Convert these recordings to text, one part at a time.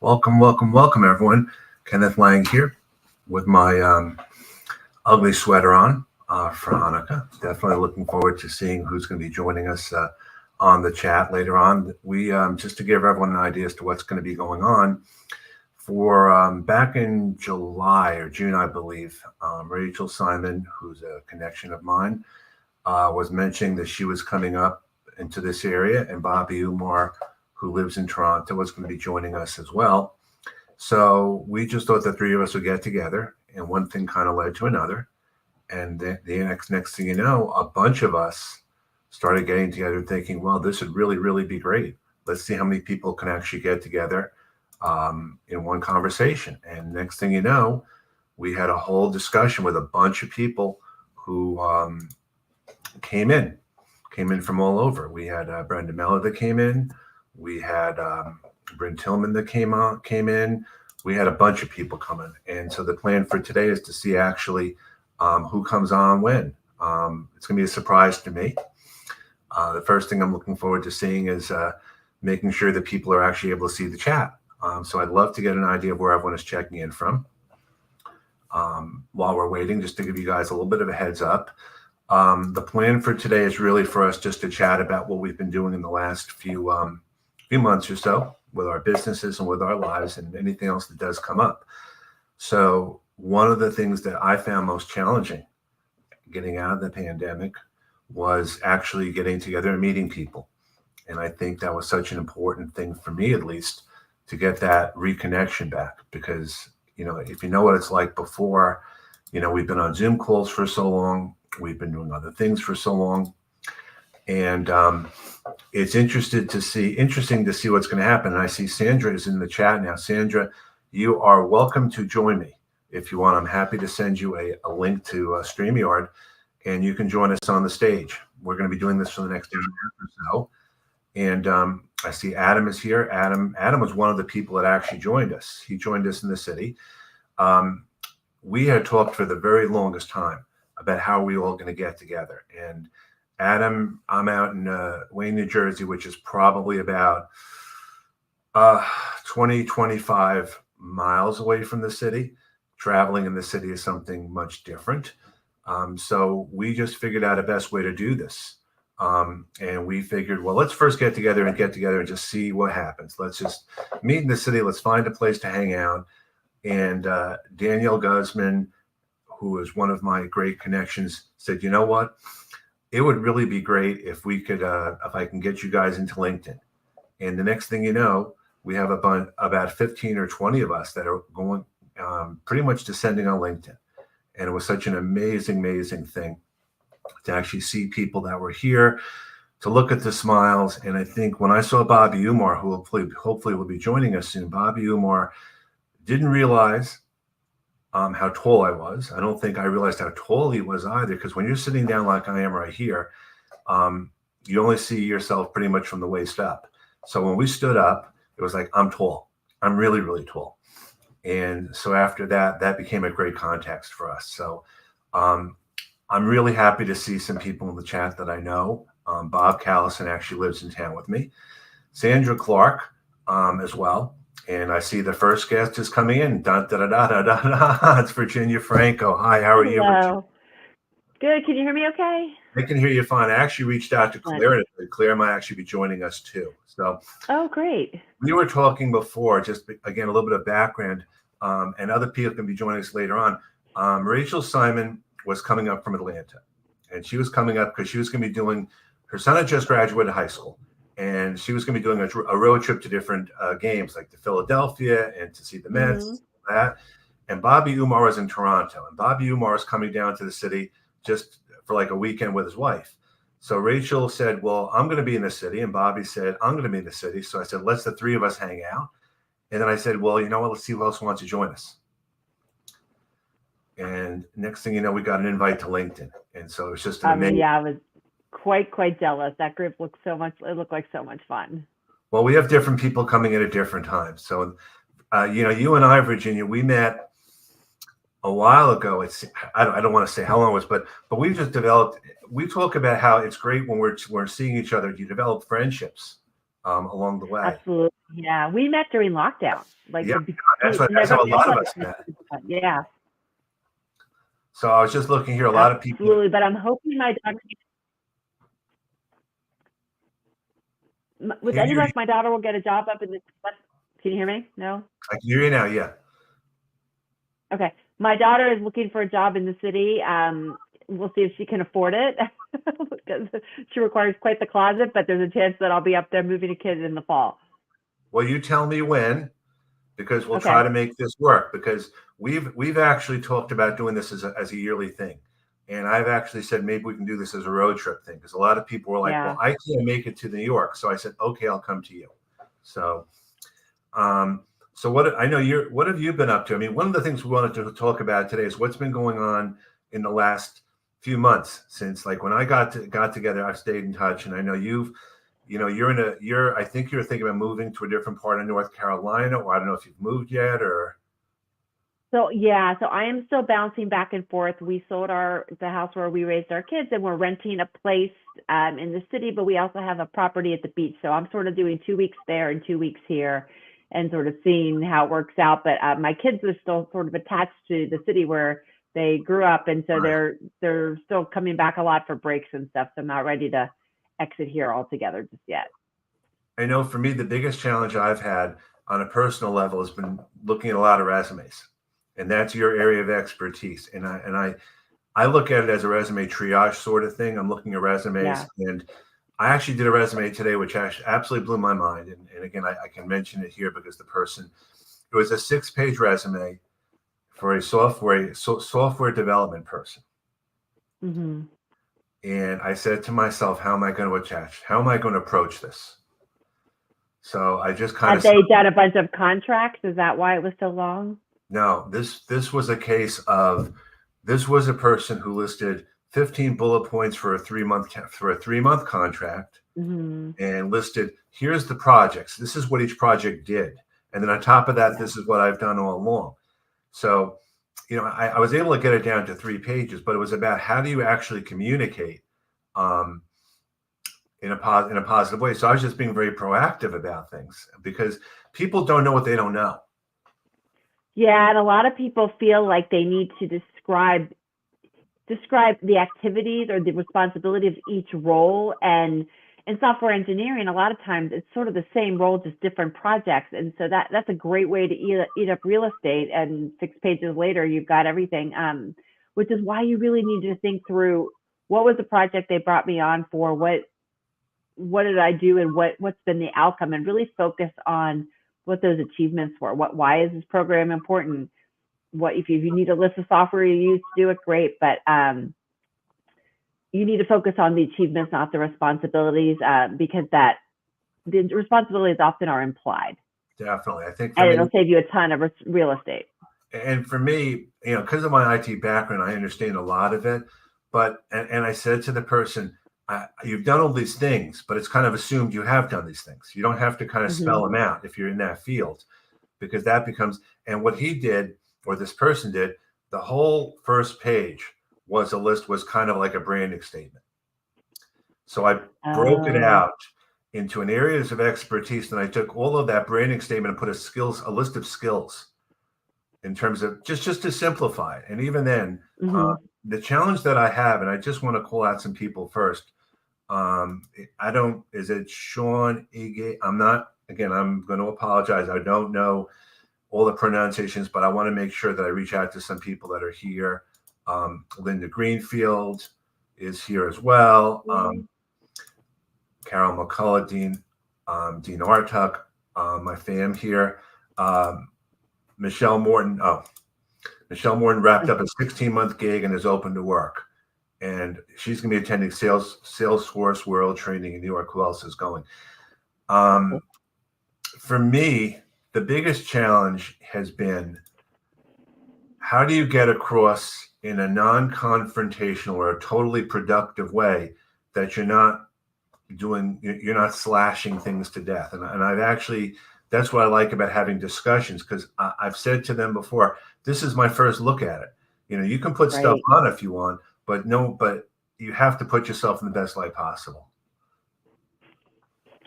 Welcome, everyone. Kenneth Lang here with my ugly sweater on for Hanukkah. Definitely looking forward to seeing who's going to be joining us on the chat later on. We just to give everyone an idea as to what's going to be going on. For back in July or June, I believe, Rachel Simon, who's a connection of mine, was mentioning that she was coming up into this area, and Bobby Umar, who lives in Toronto, was going to be joining us as well. So we just thought the three of us would get together, and one thing kind of led to another. And the next thing you know, a bunch of us started getting together thinking, well, this would really be great. Let's see how many people can actually get together in one conversation. And next thing you know, we had a whole discussion with a bunch of people who came in from all over. We had Brenda Mellor that came in. We had Bryn Tillman that came in. We had a bunch of people coming. And so the plan for today is to see actually who comes on when. It's going to be a surprise to me. The first thing I'm looking forward to seeing is making sure that people are actually able to see the chat. So I'd love to get an idea of where everyone is checking in from while we're waiting, just to give you guys a little bit of a heads up. The plan for today is really for us just to chat about what we've been doing in the last few months or so with our businesses and with our lives and anything else that does come up. So one of the things that I found most challenging getting out of the pandemic was actually getting together and meeting people. And I think that was such an important thing for me, at least, to get that reconnection back. Because, if you know what it's like before, we've been on Zoom calls for so long. We've been doing other things for so long. And it's interesting to see what's going to happen. And I see Sandra is in the chat now. Sandra, you are welcome to join me if you want. I'm happy to send you a link to StreamYard, and you can join us on the stage. We're going to be doing this for the next hour or so. And I see Adam is here. Adam was one of the people that actually joined us. He joined us in the city. We had talked for the very longest time about how we all going to get together. And Adam, I'm out in Wayne, New Jersey, which is probably about 25 miles away from the city. Traveling in the city is something much different. So we just figured out a best way to do this. And we figured, well, let's first get together and just see what happens. Let's just meet in the city. Let's find a place to hang out. And Danielle Guzman, who is one of my great connections, said, you know what? It would really be great if we could, if I can get you guys into LinkedIn. And the next thing you know, we have about 15 or 20 of us that are going pretty much descending on LinkedIn. And it was such an amazing thing to actually see people that were here, to look at the smiles. And I think when I saw Bobby Umar, who hopefully will be joining us soon, Bobby Umar didn't realize how tall I was. I don't think I realized how tall he was either, because when you're sitting down like I am right here, you only see yourself pretty much from the waist up. So when we stood up, it was like, I'm tall. I'm really tall. And so after that became a great context for us. So I'm really happy to see some people in the chat that I know. Bob Callison actually lives in town with me. Sandra Clark as well. And I see the first guest is coming in. It's Virginia Franco. Hi, how are you? Hello. Good. Can you hear me okay? I can hear you fine. I actually reached out to Claire. Claire might actually be joining us too. So, oh, great. We were talking before, just again, a little bit of background, and other people can be joining us later on. Rachel Simon was coming up from Atlanta, and she was coming up because she was going to be doing, her son had just graduated high school. And she was going to be doing a road trip to different games, like to Philadelphia and to see the Mets, that. And Bobby Umar was in Toronto. And Bobby Umar is coming down to the city just for like a weekend with his wife. So Rachel said, well, I'm going to be in the city. And Bobby said, I'm going to be in the city. So I said, let's the three of us hang out. And then I said, well, you know what? Let's see who else wants to join us. And next thing you know, we got an invite to LinkedIn. And so it's just an amazing. Yeah, I was quite jealous. That group looked like so much fun. Well, we have different people coming in at different times. So, you and I, Virginia, we met a while ago. I don't want to say how long it was, but we just developed. We talk about how it's great when we're seeing each other. You develop friendships along the way. Absolutely. Yeah, we met during lockdown, like Yeah, that's what, and that's how a we all lot of got us to meet met. super fun. Yeah, So I was just looking here, a lot of people. absolutely. But I'm hoping my daughter, with Can any you hear luck, me? my daughter will get a job up in this. Can you hear me? No? I can hear you now. Yeah. Okay. My daughter is looking for a job in the city. We'll see if she can afford it because she requires quite the closet, but there's a chance that I'll be up there moving a kid in the fall. Well, you tell me when, because we'll try Okay. to make this work. Because we've actually talked about doing this as a yearly thing, and I've actually said maybe we can do this as a road trip thing. Because a lot of people were like, "Well, Yeah. I can't make it to New York," so I said, "Okay, I'll come to you." So, um, so what I know what have you been up to? I mean, one of the things we wanted to talk about today is what's been going on in the last few months since, like, when I got together, I've stayed in touch, and I know you're I think you're thinking about moving to a different part of North Carolina, or I don't know if you've moved yet, or So yeah, so I am still bouncing back and forth. We sold the house where we raised our kids, and we're renting a place in the city, but we also have a property at the beach. So I'm sort of doing 2 weeks there and 2 weeks here, and sort of seeing how it works out. But my kids are still sort of attached to the city where they grew up, and so right. they're still coming back a lot for breaks and stuff. So I'm not ready to exit here altogether just yet. I know for me the biggest challenge I've had on a personal level has been looking at a lot of resumes, and that's your area of expertise. And I look at it as a resume triage sort of thing. I'm looking at resumes, Yeah. and I actually did a resume today, which actually absolutely blew my mind. And again, I can mention it here because it was a 6-page resume for a software development person. Hmm. And I said to myself, how am I going to attach? How am I going to approach this? So I just kind Had of they done a bunch of contracts? Is that why it was so long? no, this was a case of this was a person who listed 15 bullet points for a 3-month contract, Hmm. and listed, here's the projects. This is what each project did. And then on top of that, Yeah. this is what I've done all along. So, I was able to get it down to 3 pages, but it was about how do you actually communicate um, in a positive way. So I was just being very proactive about things because people don't know what they don't know. Yeah, and a lot of people feel like they need to describe the activities or the responsibility of each role. And in software engineering, a lot of times it's sort of the same role, just different projects. And so that's a great way to eat up real estate. And 6 pages later, you've got everything. Which is why you really need to think through what was the project they brought me on for, what did I do, and what's been the outcome, and really focus on what those achievements were. Why is this program important? What if you need a list of software you use to do it, great, but you need to focus on the achievements, not the responsibilities, because that the responsibilities often are implied, Definitely. I think for and me, it'll save you a ton of real estate. because of my IT background, I understand a lot of it. And I said to the person, you've done all these things, but it's kind of assumed you have done these things. You don't have to kind of spell Hmm. them out if you're in that field, because that becomes, and what he did, or this person did, the whole first page was kind of like a branding statement. So I broke it Oh. out into an areas of expertise, and I took all of that branding statement and put a list of skills in terms of just to simplify it. And even then, Hmm. the challenge that I have, and I just want to call out some people first. I don't, is it Sean Ige? I'm not, again, I'm going to apologize. I don't know all the pronunciations, but I want to make sure that I reach out to some people that are here. Linda Greenfield is here as well. Carol McCullough, Dean Artuck, my fam here. Um, Michelle Morton. Oh, Michelle Morton wrapped up a 16-month gig and is open to work. And she's going to be attending Salesforce World Training in New York. Who else is going? For me, the biggest challenge has been how do you get across in a non-confrontational or a totally productive way that you're not slashing things to death. And I've actually, that's what I like about having discussions, because I've said to them before, this is my first look at it. You can put stuff Right. on if you want, but you have to put yourself in the best light possible.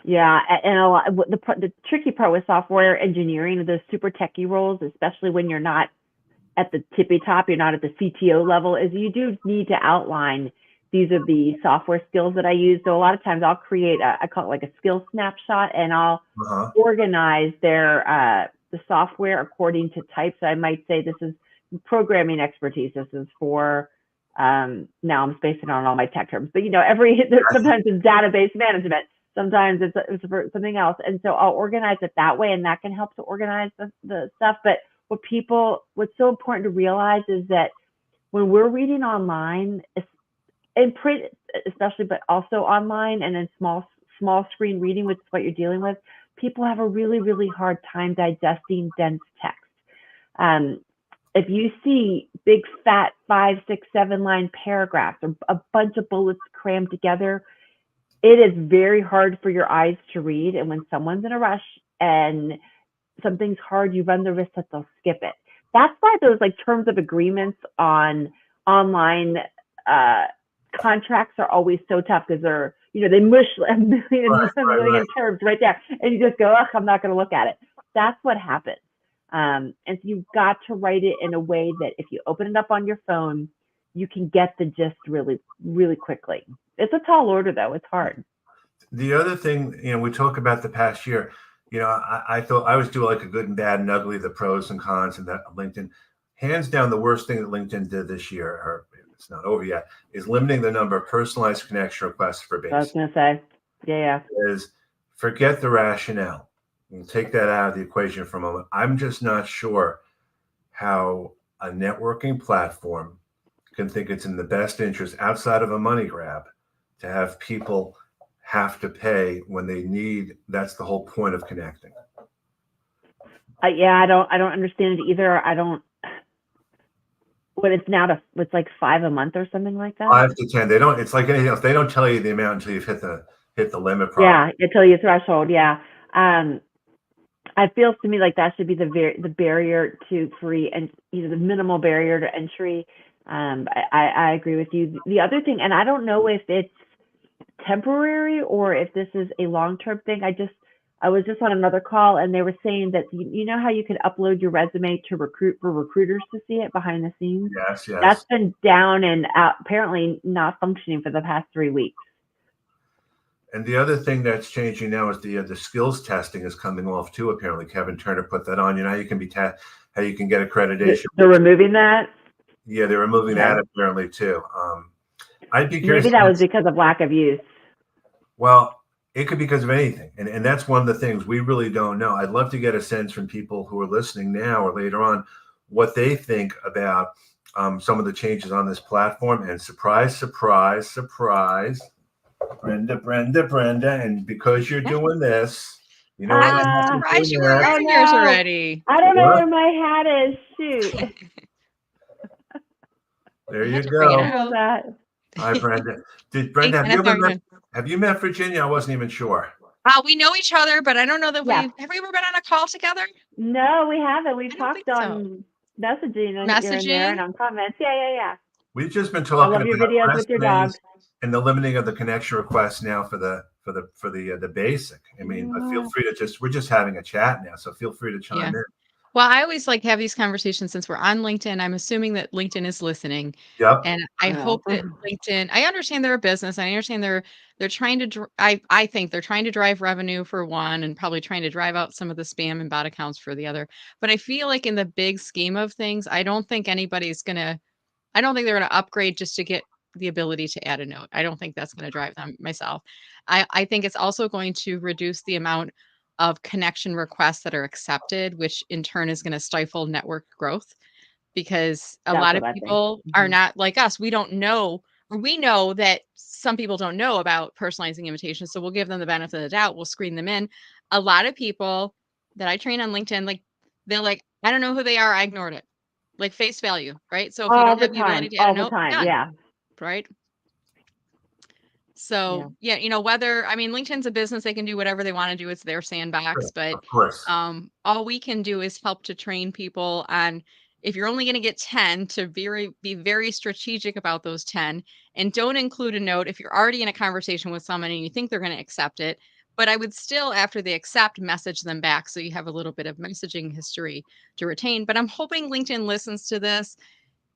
Yeah, and a lot the tricky part with software engineering, those super techie roles, especially when you're not at the tippy top, you're not at the CTO level, is you do need to outline these are the software skills that I use. So a lot of times I'll create I call it like a skill snapshot, and I'll Uh-huh. organize the software according to types. I might say this is programming expertise. This is for now I'm spacing on all my tech terms, but every sometimes it's database management, sometimes it's for something else, and so I'll organize it that way, and that can help to organize the stuff. But what's so important to realize is that when we're reading online, in print especially, but also online and in small screen reading, which is what you're dealing with, people have a really hard time digesting dense text. Um, if you see big fat 5, 6, 7 line paragraphs or a bunch of bullets crammed together, it is very hard for your eyes to read. And when someone's in a rush and something's hard, you run the risk that they'll skip it. That's why those like terms of agreements on online uh, contracts are always so tough, because they mush Right, a right, million right. terms right there, and you just go, ugh, I'm not going to look at it. That's what happens. And so you've got to write it in a way that if you open it up on your phone, you can get the gist really quickly. It's a tall order, though. It's hard. The other thing, we talk about the past year. I thought I was doing like a good and bad and ugly, the pros and cons, and that LinkedIn, hands down, the worst thing that LinkedIn did this year, or it's not over yet, is limiting the number of personalized connection requests for So I was base. going to say, yeah. Is forget the rationale and take that out of the equation for a moment. I'm just not sure how a networking platform can think it's in the best interest outside of a money grab to have people have to pay when they need. That's the whole point of connecting. Yeah, I don't understand it either. I don't. What it's now it's like 5 a month or something like that. 5 to 10. They don't. It's like anything else. They don't tell you the amount until you've hit the limit. Probably. Yeah, until your threshold. Yeah. Um, it feels to me like that should be the barrier to free, and the minimal barrier to entry. I agree with you. The other thing, and I don't know if it's temporary or if this is a long-term thing. I was just on another call, and they were saying that you know how you can upload your resume to recruiters to see it behind the scenes. Yes. That's Yes. been down and out, apparently not functioning for the past 3 weeks. And the other thing that's changing now is the skills testing is coming off too. Apparently, Kevin Turner put that on. How you can how you can get accreditation. They're removing that. Yeah, they're removing that Okay. apparently too. I'd be curious. Maybe that was because of lack of use. Well, it could be because of anything. And that's one of the things we really don't know. I'd love to get a sense from people who are listening now or later on what they think about some of the changes on this platform. And surprise, surprise, surprise, Brenda. And because you're doing this, you know what I I was have to do surprised you were Oh next? wearing yours no, already. I don't know What? where my hat is. Shoot. There I you had to bring it I go. love out. that. Hi, Brenda. Hey, Brenda, Kenneth, how are you doing? have you met Virginia? I wasn't even sure. We know each other, but I don't know that Yeah. have we ever been on a call together? No, we haven't. We've I don't think talked so. on messaging here and there Messaging? and on comments. Yeah. We've just been I talking love your about videos with your dog. resumes and the limiting of the connection requests now for the basic. I mean, but feel Yeah. free to we're just having a chat now, so feel free to Yeah. chime in. Well, I always like have these conversations since we're on LinkedIn. I'm assuming that LinkedIn is listening. Yep. And I Yeah. hope that LinkedIn, I understand they're a business. I understand they're trying to I think they're trying to drive revenue for one, and probably trying to drive out some of the spam and bot accounts for the other. But I feel like in the big scheme of things, I don't think they're going to upgrade just to get the ability to add a note. I don't think that's going to drive them myself. I think it's also going to reduce the amount of connection requests that are accepted, which in turn is going to stifle network growth, because a That's lot what of I think. people are not like us. We don't know, or we know that some people don't know about personalizing invitations. So we'll give them the benefit of the doubt. We'll screen them in. A lot of people that I train on LinkedIn, like they're like, I don't know who they are. I ignored it. Like face value, right? So if you All don't the have the ability time. to add a All the note, time. done, Yeah. right? Yeah. So yeah, LinkedIn's a business, they can do whatever they want to do. It's their sandbox, Sure. but Of course. all we can do is help to train people on, if you're only going to get 10, to be very strategic about those 10, and don't include a note if you're already in a conversation with someone and you think they're going to accept it. but I would still, after they accept, message them back. So you have a little bit of messaging history to retain. But I'm hoping LinkedIn listens to this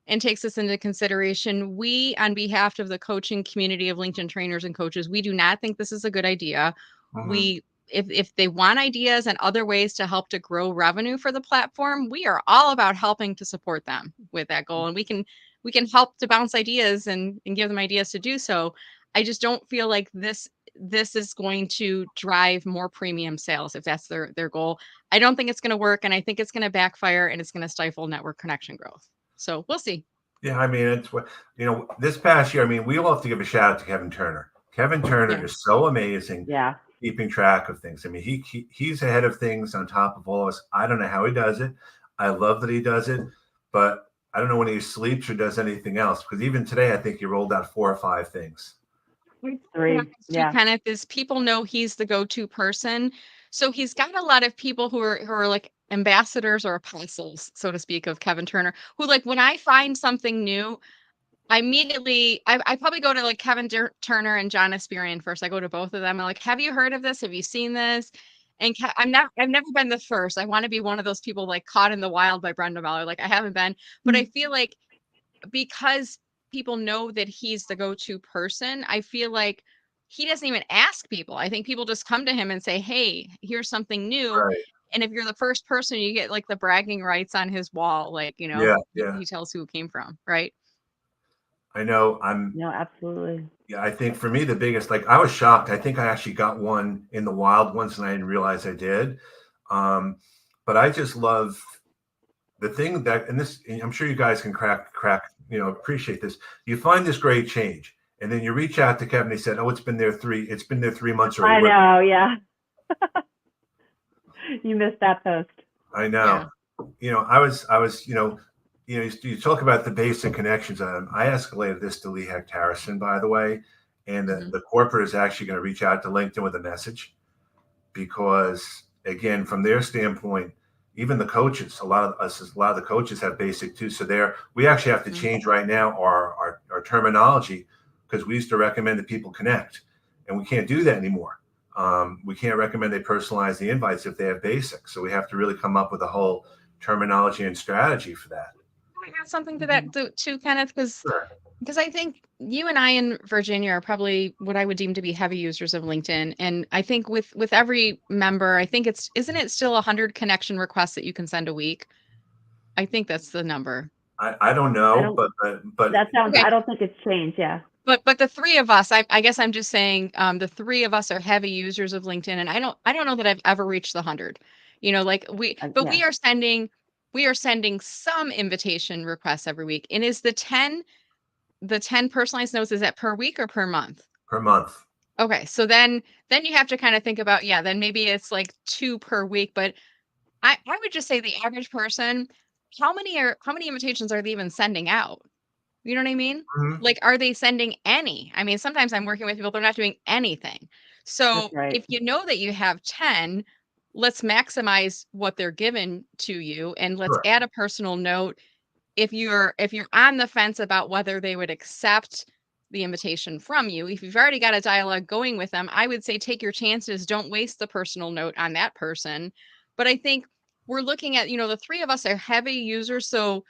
and takes this into consideration. We, on behalf of the coaching community of LinkedIn trainers and coaches, we do not think this is a good idea. Mhm. We, if they want ideas and other ways to help to grow revenue for the platform, we are all about helping to support them with that goal. And we can help to bounce ideas and give them ideas to do so. I just don't feel like this is going to drive more premium sales if that's their goal. I don't think it's going to work, and I think it's going to backfire, and it's going to stifle network connection growth. So we'll see. Yeah, I mean, it's what, this past year, I mean, we all have to give a shout out to Kevin Turner. Kevin Turner Yeah. is so amazing Yeah. keeping track of things. I mean, he's ahead of things on top of all of us. I don't know how he does it. I love that he does it, but I don't know when he sleeps or does anything else, because even today, I think he rolled out 4 or 5 things. Three. Yeah. Kenneth, is people know he's the go-to person. So he's got a lot of people who are like ambassadors or apostles, so to speak, of Kevin Turner, who, like, when I find something new, I immediately, I probably go to like Kevin Turner and John Espirian first. I go to both of them. I'm like, have you heard of this? Have you seen this? And I've never been the first. I want to be one of those people like caught in the wild by Brenda Muller. Like, I haven't been, but I feel like because people know that he's the go-to person, I feel like he doesn't even ask people. I think people just come to him and say, hey, here's something new. Right. And if you're the first person, you get like the bragging rights on his wall. Like, Yeah, yeah. he tells who it came from, right? I know. No, absolutely. Yeah, I think for me, the biggest, like, I was shocked. I think I actually got one in the wild once and I didn't realize I did. Um, but I just love the thing that, and I'm sure you guys can appreciate this. You find this great change, and then you reach out to Kevin. He said, "Oh, it's been there 3 months I already." know. Yeah. You missed that post. I know. Yeah. I was, you talk about the basic connections. I escalated this to Lee Hecht Harrison, by the way, and the corporate is actually going to reach out to LinkedIn with a message, because again, from their standpoint, even the coaches, a lot of the coaches have basic too. So we actually have to change right now our terminology, because we used to recommend that people connect, and we can't do that anymore. We can't recommend they personalize the invites if they have basic. So we have to really come up with a whole terminology and strategy for that. I add something to that too, Kenneth, Sure. because I think you and I in Virginia are probably what I would deem to be heavy users of LinkedIn. And I think with every member, I think isn't it still 100 connection requests that you can send a week? I think that's the number. I don't know, but That sounds. Okay. I don't think it's changed. Yeah. But the three of us, I guess I'm just saying, the three of us are heavy users of LinkedIn, and I don't know that I've ever reached the 100. Like Yeah. we are sending some invitation requests every week. And is the 10 personalized notes, is that per week or per month? per month. Okay, so then you have to kind of think about, then maybe it's like 2 per week, but I would just say the average person, how many invitations are they even sending out? You know what I mean? Mhm. Like, are they sending any? I mean, sometimes I'm working with people, they're not doing anything. So That's right. if you know that you have 10, let's maximize what they're given to you, and let's Sure. add a personal note. If you're on the fence about whether they would accept the invitation from you, if you've already got a dialogue going with them, I would say take your chances. Don't waste the personal note on that person. But I think we're looking at, the three of us are heavy users, so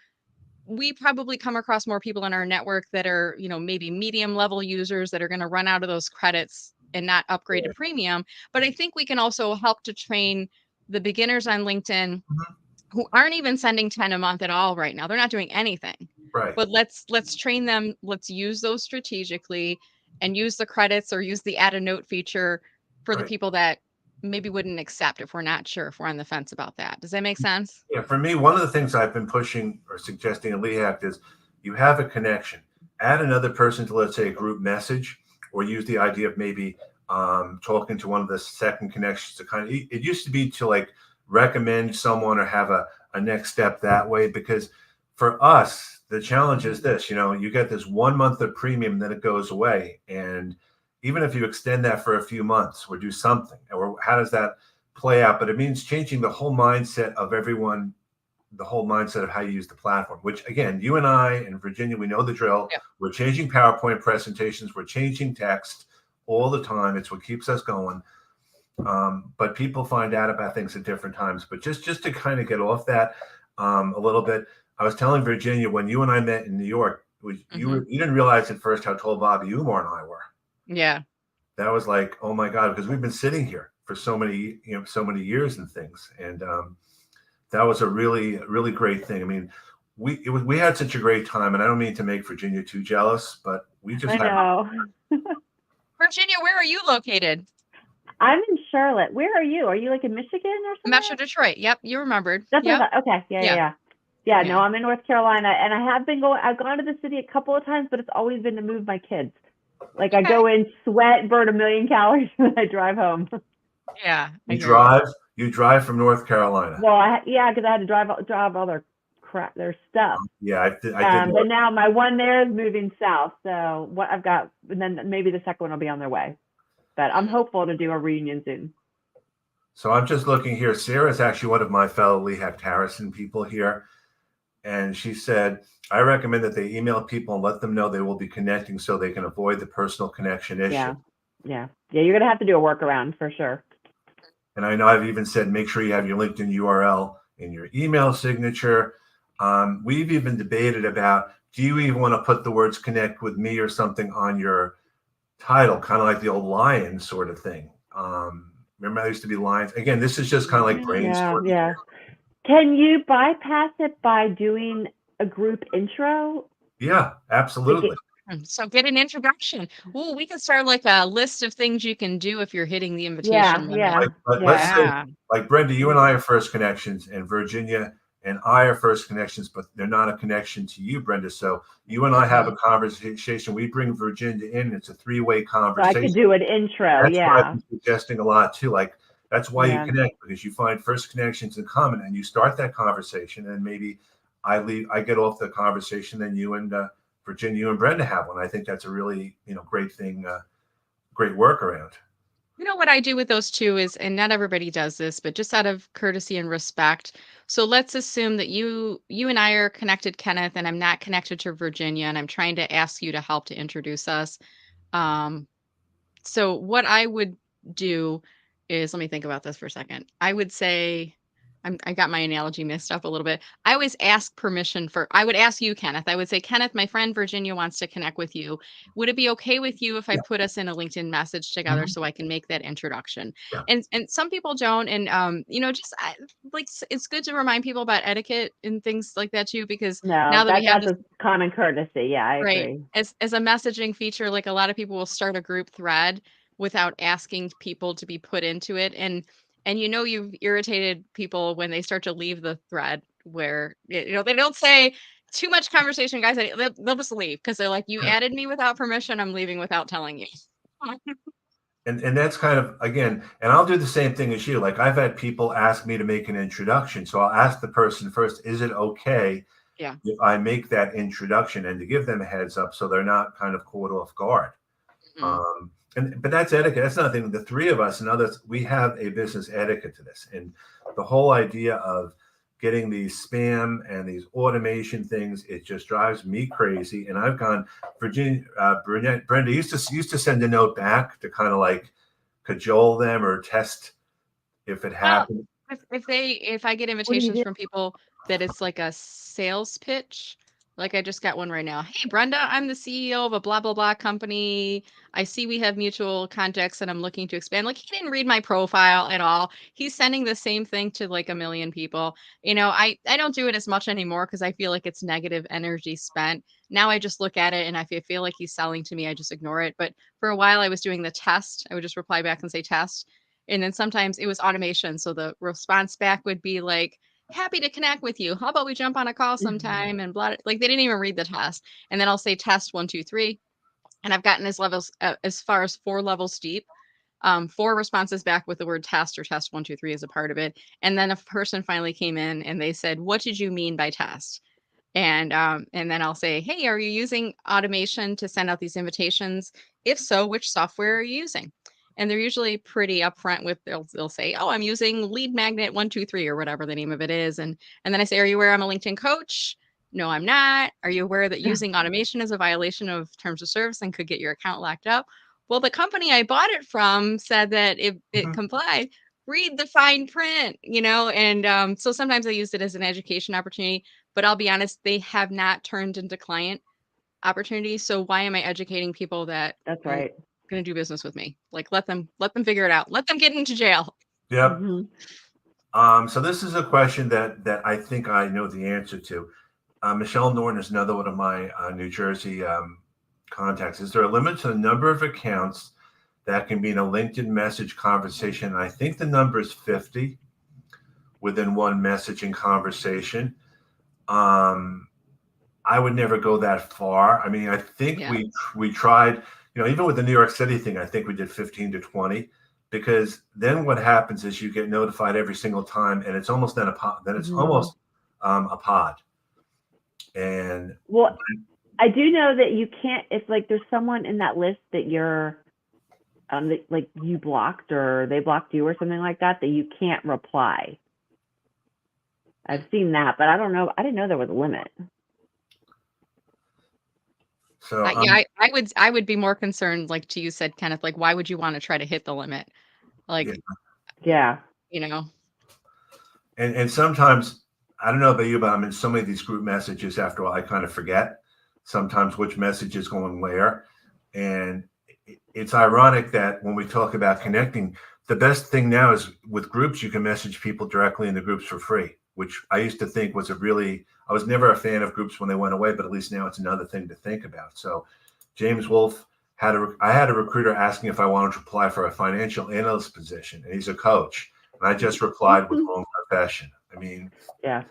we probably come across more people in our network that are, maybe medium level users that are going to run out of those credits and not upgrade to premium. But I think we can also help to train the beginners on LinkedIn Mhm. who aren't even sending 10 a month at all right now. They're not doing anything. Right. But let's train them. Let's use those strategically and use the credits or use the add a note feature for the Right. people that maybe wouldn't accept if we're not sure, if we're on the fence about that. Does that make sense? Yeah, for me, one of the things I've been pushing or suggesting in LEACT is you have a connection. Add another person to, let's say, a group message, or use the idea of maybe talking to one of the second connections to it used to be to like recommend someone or have a next step that way. Because for us, the challenge is this, you get this 1 month of premium, then it goes away. And even if you extend that for a few months or do something, or how does that play out? But it means changing the whole mindset of everyone, the whole mindset of how you use the platform, which again, you and I and Virginia, we know the drill. Yep. We're changing PowerPoint presentations. We're changing text all the time. It's what keeps us going. But people find out about things at different times. But just to kind of get off that a little bit, I was telling Virginia when you and I met in New York, you didn't realize at first how tall Bobby Umar and I were. Yeah. That was like, oh my God, because we've been sitting here for so many years and things, and that was a really great thing. I mean, we had such a great time, and I don't mean to make Virginia too jealous, but we just I had. know. Virginia, where are you located? I'm in Charlotte. Where are you? Are you like in Michigan or something? Metro Detroit. Yep, you remembered. That's Yep. what I thought. Okay. Yeah. No, Yeah. I'm in North Carolina, and I have been going. I've gone to the city a couple of times, but it's always been to move my kids. Like I Okay. go in, sweat, burn 1,000,000 calories, and I drive home. Yeah. You drive. You drive from North Carolina. Well, because I had to drive all their crap, their stuff. Yeah, I did. But now my one there is moving south, so what I've got, and then maybe the second one will be on their way. But I'm hopeful to do a reunion soon. So I'm just looking here. Sarah's actually one of my fellow Lehigh Harrison people here. And she said, I recommend that they email people and let them know they will be connecting so they can avoid the personal connection issue. Yeah. You're going to have to do a workaround for sure. And I know I've even said, make sure you have your LinkedIn URL in your email signature. We've even debated about, do you even want to put the words connect with me or something on your title, kind of like the old Lion sort of thing. Remember, there used to be Lions. Again, this is just kind of like brainstorming. Yeah. Can you bypass it by doing a group intro? Yeah, absolutely. So get an introduction. Ooh, we can start like a list of things you can do if you're hitting the invitation limit. Let's say, like Brenda, you and I are first connections, and Virginia and I are first connections, but they're not a connection to you, Brenda. So you and I have a conversation. We bring Virginia in. It's a three-way conversation. So I could do an intro. That's what I've been suggesting a lot too. Like that's why you connect, because you find first connections in common, and you start that conversation, and maybe I get off the conversation, then you and Virginia and Brenda have one. I think that's a really great thing, great workaround. You know what I do with those two is, and not everybody does this, but just out of courtesy and respect. So let's assume that you and I are connected, Kenneth, and I'm not connected to Virginia, and I'm trying to ask you to help to introduce us. So what I would do is, let me think about this for a second. I would say, I got my analogy mixed up a little bit. I always ask permission I would ask you, Kenneth. I would say, Kenneth, my friend Virginia wants to connect with you. Would it be okay with you if I put us in a LinkedIn message together so I can make that introduction? Yeah. And some people don't. And, it's good to remind people about etiquette and things like that too, because now that we have that's a common courtesy. Yeah, I agree. As a messaging feature, like a lot of people will start a group thread without asking people to be put into it. And you've irritated people when they start to leave the thread where they don't say too much conversation, guys. They'll just leave because they're like, you added me without permission. I'm leaving without telling you. And that's kind of, again, and I'll do the same thing as you. Like I've had people ask me to make an introduction. So I'll ask the person first, is it okay if I make that introduction, and to give them a heads up so they're not kind of caught off guard. But that's etiquette. That's nothing. The three of us and others, we have a business etiquette to this. And the whole idea of getting these spam and these automation things, it just drives me crazy. And I've gone, Virginia, Brenda used to send a note back to kind of like cajole them or test if it happened. If I get invitations from people that it's like a sales pitch, like I just got one right now. Hey, Brenda, I'm the CEO of a blah, blah, blah company. I see we have mutual contacts and I'm looking to expand. Like he didn't read my profile at all. He's sending the same thing to like 1,000,000 people. I don't do it as much anymore because I feel like it's negative energy spent. Now I just look at it and I feel like he's selling to me. I just ignore it. But for a while I was doing the test. I would just reply back and say test. And then sometimes it was automation. So the response back would be like, happy to connect with you. How about we jump on a call sometime and blah, like they didn't even read the test. And then I'll say test 1, 2, 3. And I've gotten as far as 4 levels deep, 4 responses back with the word test or test 1, 2, 3 as a part of it. And then a person finally came in and they said, what did you mean by test? And then I'll say, hey, are you using automation to send out these invitations? If so, which software are you using? And they're usually pretty upfront with, they'll say, oh, I'm using Lead Magnet 123 or whatever the name of it is. And then I say, are you aware I'm a LinkedIn coach? No, I'm not. Are you aware that using automation is a violation of terms of service and could get your account locked up? well, the company I bought it from said that it Mhm. complied. Read the fine print, and so sometimes I use it as an education opportunity, but I'll be honest, they have not turned into client opportunities. So why am I educating people that That's aren't right. going to do business with me? Like let them figure it out. Let them get into jail. Yep. Hmm. So this is a question that I think I know the answer to. Michelle Norton is another one of my New Jersey contacts. Is there a limit to the number of accounts that can be in a LinkedIn message conversation? And I think the number is 50 within one messaging conversation. Um, I would never go that far. I mean, I think Yeah. we tried, even with the New York City thing, I think we did 15 to 20, because then what happens is you get notified every single time, and it's almost then a pod, then it's Hmm. almost a pod. And Well, I do know that you can't, if like there's someone in that list that you're, that, like you blocked or they blocked you or something like that, that you can't reply. I've seen that, but I don't know. I didn't know there was a limit. so Yeah, I would be more concerned, like to you said, Kenneth, like why would you want to try to hit the limit? yeah. Like, Yeah. you know, And sometimes I don't know about you, but I'm in so many of these group messages. After a while, I kind of forget sometimes which message is going where. And it's ironic that when we talk about connecting, the best thing now is with groups, you can message people directly in the groups for free, which I used to think was I was never a fan of groups when they went away, but at least now it's another thing to think about. So James Wolfe I had a recruiter asking if I wanted to apply for a financial analyst position, and he's a coach. And I just replied with wrong profession. I mean, Yeah.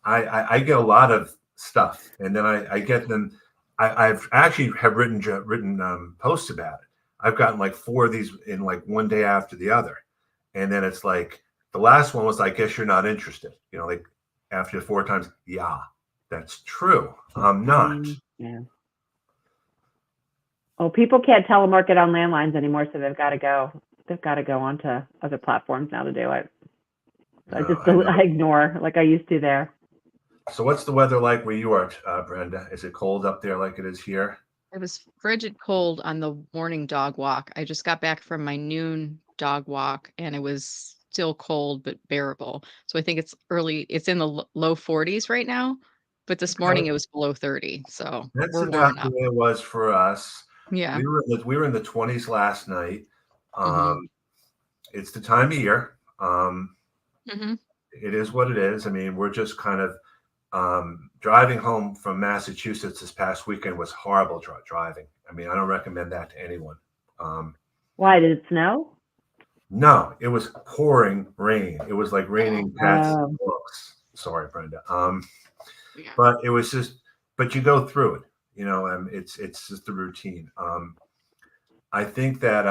I get a lot of stuff, and then I get them. I've actually have written posts about it. I've gotten like four of these in like one day after the other, and then it's like the last one was, I guess you're not interested. Like after four times, yeah, that's true. I'm not. Yeah. Oh, people can't telemarket on landlines anymore, so they've got to go. They've got to go onto other platforms now to do it. So I No, just I know. I ignore like I used to there. So what's the weather like where you are, Brenda? Is it cold up there like it is here? it was frigid cold on the morning dog walk. I just got back from my noon dog walk and it was still cold but bearable. So I think it's in the low 40s right now, but this morning Okay. it was below 30. So That's we're about warming the up. way it was for us. Yeah. We were in the 20s last night. Hmm. Um, it's the time of year. Hmm. It is what it is. I mean, we're just kind of driving home from Massachusetts this past weekend was horrible driving. I mean, I don't recommend that to anyone. Um, Why did it snow? no, it was pouring rain. It was like Oh, raining cats and Um, dogs. Sorry, Brenda. yeah. But it was just, but you go through it. It's just the routine. I think that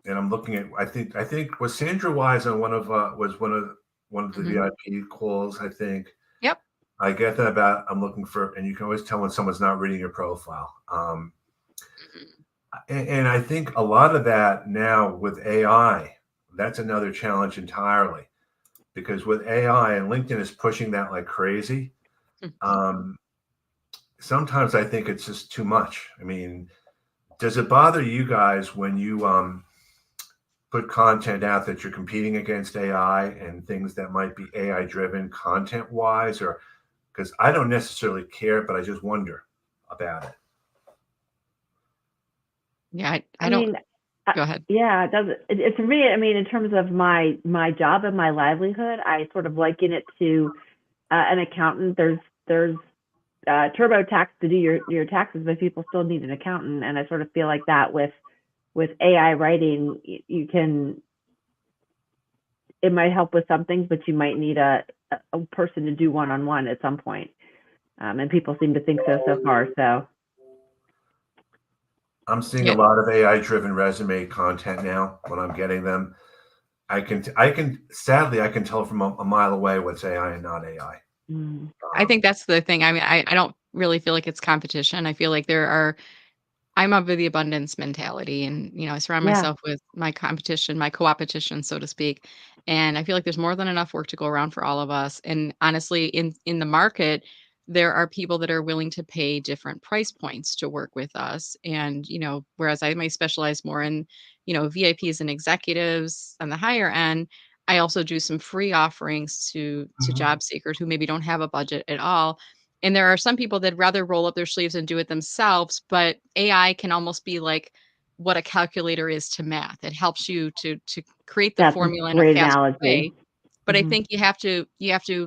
and I'm looking at. I think was Sandra Wise on one of the Hmm. VIP calls. I think Yep. I get that about. I'm looking for, and you can always tell when someone's not reading your profile. Hmm. And I think a lot of that now with AI, that's another challenge entirely, because with AI and LinkedIn is pushing that like crazy. Um, Sometimes I think it's just too much. I mean, does it bother you guys when you put content out that you're competing against AI and things that might be AI driven content wise, or because I don't necessarily care, but I just wonder about it. Yeah. I I don't. mean, uh, Go ahead. yeah, it does. It's for me. I mean, in terms of my job and my livelihood, I sort of liken it to an accountant. There's TurboTax to do your taxes, but people still need an accountant, and I sort of feel like that with AI writing, you can it might help with some things, but you might need a person to do one-on-one at some point. And people seem to think so far. So I'm seeing a Yeah. lot of AI driven resume content now when I'm getting them. Sadly, I can tell from a mile away what's AI and not AI. mm, I think that's the thing. I mean, I don't really feel like it's competition. I feel like I'm of the abundance mentality and, I surround yeah, myself with my competition, my co-opetition, so to speak. And I feel like there's more than enough work to go around for all of us. And honestly, in the market, there are people that are willing to pay different price points to work with us. And, whereas I might specialize more in, VIPs and executives on the higher end, I also do some free offerings to Mhm. job seekers who maybe don't have a budget at all. And there are some people that rather roll up their sleeves and do it themselves, but AI can almost be like what a calculator is to math. It helps you to create the That's a formula in a great faster analogy. way. But I Mhm. think you have to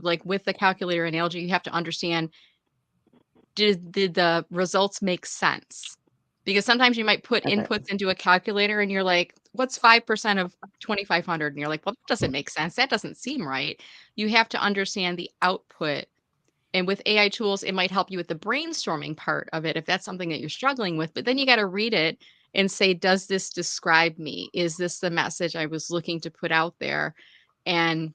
like with the calculator analogy, you have to understand, did the results make sense? Because sometimes you might put Okay. inputs into a calculator and you're like, what's 5% of 2,500? And you're like, well, that doesn't make sense. That doesn't seem right. You have to understand the output. And with AI tools, it might help you with the brainstorming part of it if that's something that you're struggling with. But then you got to read it and say, does this describe me? Is this the message I was looking to put out there? And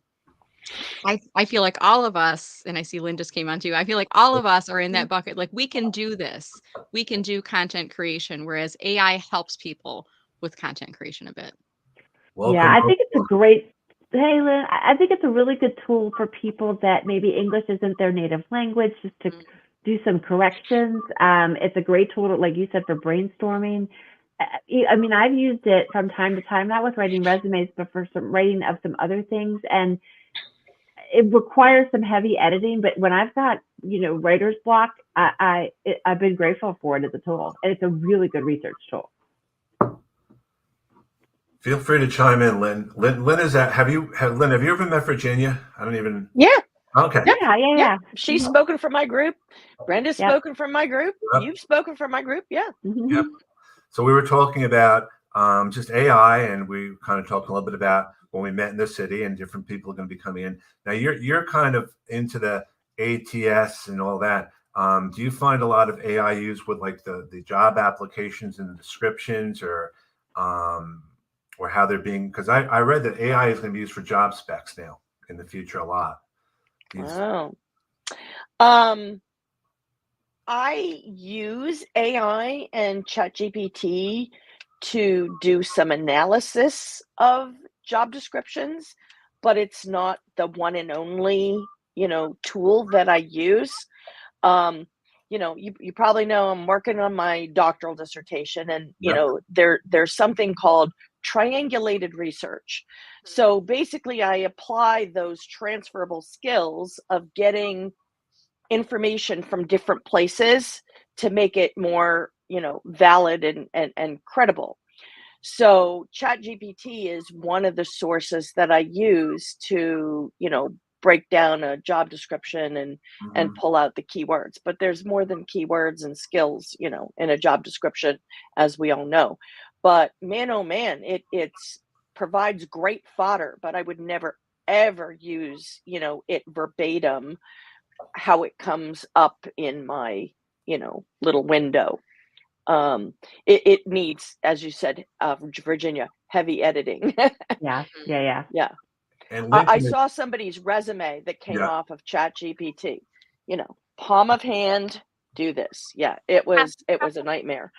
I feel like all of us, and I see Lynn just came on too. I feel like all of us are in that bucket. Like we can do this. We can do content creation, whereas AI helps people with content creation a bit. Yeah, Welcome. I think it's a great, hey, Lynn, I think it's a really good tool for people that maybe English isn't their native language, just to do some corrections. It's a great tool, like you said, for brainstorming. I mean, I've used it from time to time, not with writing resumes, but for some writing of some other things. And it requires some heavy editing, but when I've got, writer's block, I've been grateful for it as a tool. And it's a really good research tool. Feel free to chime in, Lynn. Lynn is that? Lynn? Have you ever met Virginia? I don't even. Yeah. Okay. Yep. Yeah, yeah, Yep. yeah. She's Mhm. spoken for my group. Brenda's Yep. spoken for my group. Yep. You've spoken for my group. Yeah. Mhm. Yep. So we were talking about just AI, and we kind of talked a little bit about when we met in the city, and different people are going to be coming in. Now you're kind of into the ATS and all that. Do you find a lot of AI used with like the job applications and the descriptions, um, or how they're being? Because I read that AI is going to be used for job specs now in the future a lot. Oh. I use AI and ChatGPT to do some analysis of job descriptions, but it's not the one and only, tool that I use. Um, you probably know I'm working on my doctoral dissertation, and Yep. there's something called triangulated research. So basically, I apply those transferable skills of getting information from different places to make it more, valid and credible. So ChatGPT is one of the sources that I use to, break down a job description and Mhm. pull out the keywords. But there's more than keywords and skills, in a job description, as we all know. But man, oh man, it's provides great fodder, but I would never ever use, it verbatim how it comes up in my, little window. It needs, as you said, Virginia, heavy editing. Yeah, yeah, yeah. Yeah. And I LinkedIn is, saw somebody's resume that came yeah. off of Chat GPT. Palm of hand, do this. Yeah, it was a nightmare.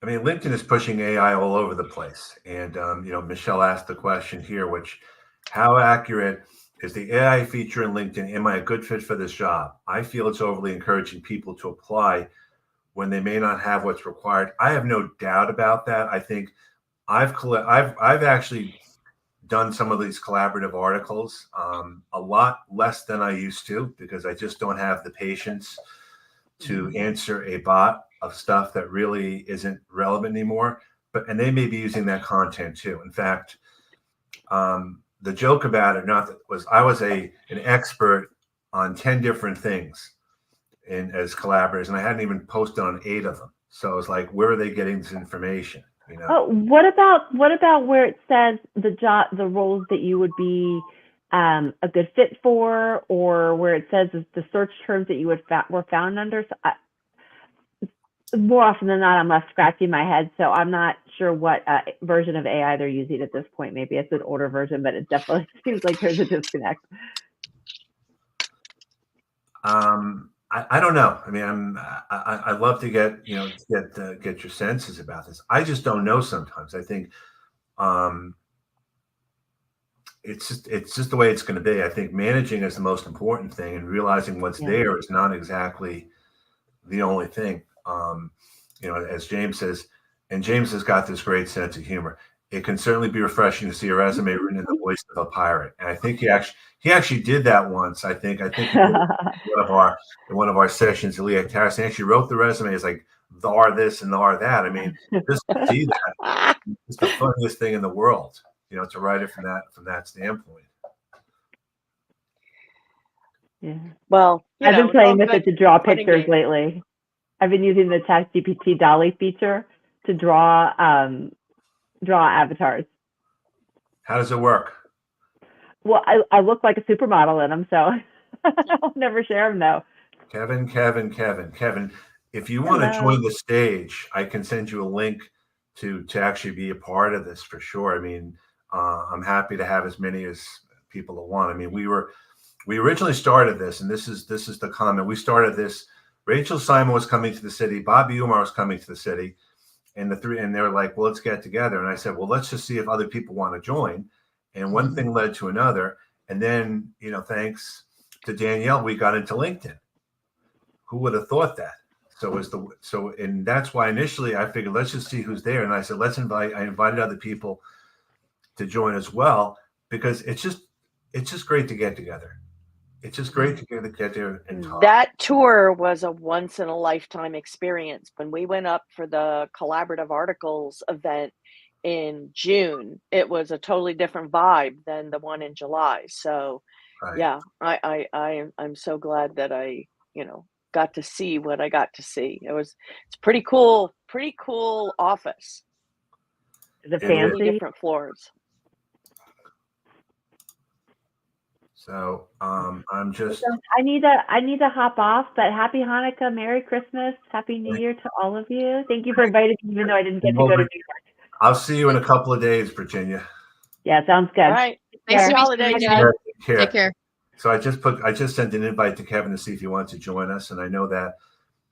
I mean, LinkedIn is pushing AI all over the place. And, Michelle asked the question here, which, how accurate is the AI feature in LinkedIn? Am I a good fit for this job? I feel it's overly encouraging people to apply when they may not have what's required. I have no doubt about that. I think I've actually done some of these collaborative articles, a lot less than I used to, because I just don't have the patience to answer a bot of stuff that really isn't relevant anymore. And they may be using that content too. In fact, the joke about it, not that was I was an expert on 10 different things as collaborators, and I hadn't even posted on 8 of them. So I was like, where are they getting this information? Oh, what about where it says the roles that you would be a good fit for, or where it says the search terms that you were found under? So more often than not, I'm left scratching my head, so I'm not sure what version of AI they're using at this point. Maybe it's an older version, but it definitely seems like there's a disconnect. I don't know. I mean, I'd love to get get your senses about this. I just don't know sometimes. I think it's just the way it's going to be. I think managing is the most important thing, and realizing what's Yeah. there is not exactly the only thing. As James says, and James has got this great sense of humor. It can certainly be refreshing to see a resume written in the voice of a pirate. And I think he actually did that once. I think he did it in one of our sessions. Leah Harrison actually wrote the resume as like thar this and thar that. I mean, just to see that, it's the funniest thing in the world. To write it from that standpoint. Yeah. Well, I've been it's all playing with good it to draw fun and pictures games. lately. I've been using the ChatGPT Dolly feature to draw avatars. How does it work? Well, I look like a supermodel in them, so I'll never share them though. Kevin, if you want to Hello. join the stage, I can send you a link to actually be a part of this for sure. I mean, I'm happy to have as many as people that want. I mean, we originally started this, and this is the comment. We started this. Rachel Simon was coming to the city. Bobby Umar was coming to the city, and they were like, "Well, let's get together." And I said, "Well, let's just see if other people want to join." And one thing led to another, and then thanks to Danielle, we got into LinkedIn. Who would have thought that? And that's why initially I figured let's just see who's there, and I said I invited other people to join as well, because it's just great to get together. It's just great to get there and talk. That tour was a once in a lifetime experience. When we went up for the collaborative articles event in June, it was a totally different vibe than the one in July. So Right. yeah, I'm so glad that I, got to see what I got to see. It's pretty cool office. Is it It Many fancy? different floors. So I'm just I need to hop off, but happy Hanukkah, Merry Christmas, Happy New Year to all of you. Thank you for inviting me, even though I didn't get to go to New York. I'll see you in a couple of days, Virginia. Yeah, sounds good. All right. Thanks Happy to meet you, holidays. Virginia. Take Take care. So I just sent an invite to Kevin to see if he wants to join us, and I know that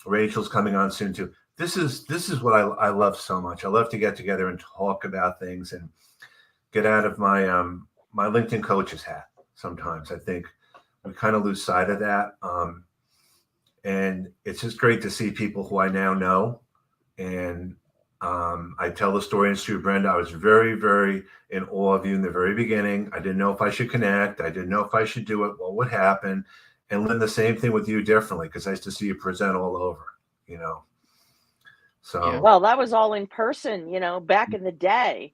Rachel's coming on soon too. This is what I love so much. I love to get together and talk about things and get out of my my LinkedIn coach's hat. Sometimes I think we kind of lose sight of that, and it's just great to see people who I now know. And I tell the story in Stu Brenda. I was very, very in awe of you in the very beginning. I didn't know if I should connect. I didn't know if I should do it. What would happen? And Lynn, the same thing with you differently, because I used to see you present all over, So Yeah. Well, that was all in person, back in the day.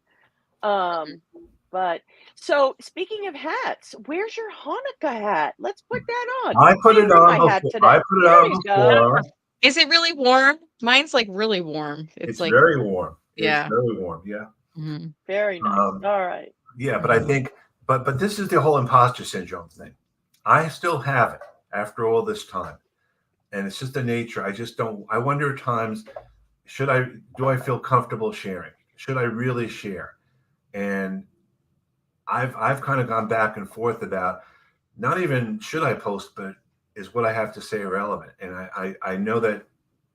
But so speaking of hats, where's your Hanukkah hat? Let's put that on. I put it didn't bring on my hat before. today. I put it There on you go. before. Is it really warm? Mine's like really warm. It's like very warm. Yeah. It's very warm. Yeah. Mhm. Very nice. All right. Yeah, but I think, but this is the whole imposter syndrome thing. I still have it after all this time, and it's just the nature. I just don't. I wonder at times, do I feel comfortable sharing? Should I really share? And I've kind of gone back and forth about not even should I post, but is what I have to say irrelevant? And I know that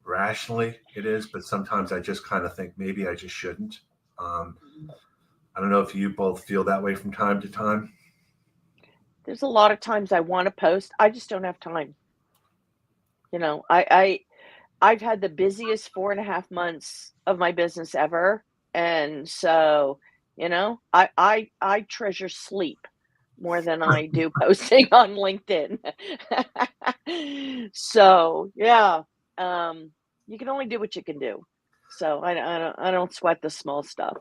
rationally it is, but sometimes I just kind of think maybe I just shouldn't. I don't know if you both feel that way from time to time. There's a lot of times I want to post. I just don't have time. I've had the busiest 4.5 months of my business ever. And so, I treasure sleep more than I do posting on LinkedIn. So yeah, you can only do what you can do. So I don't sweat the small stuff.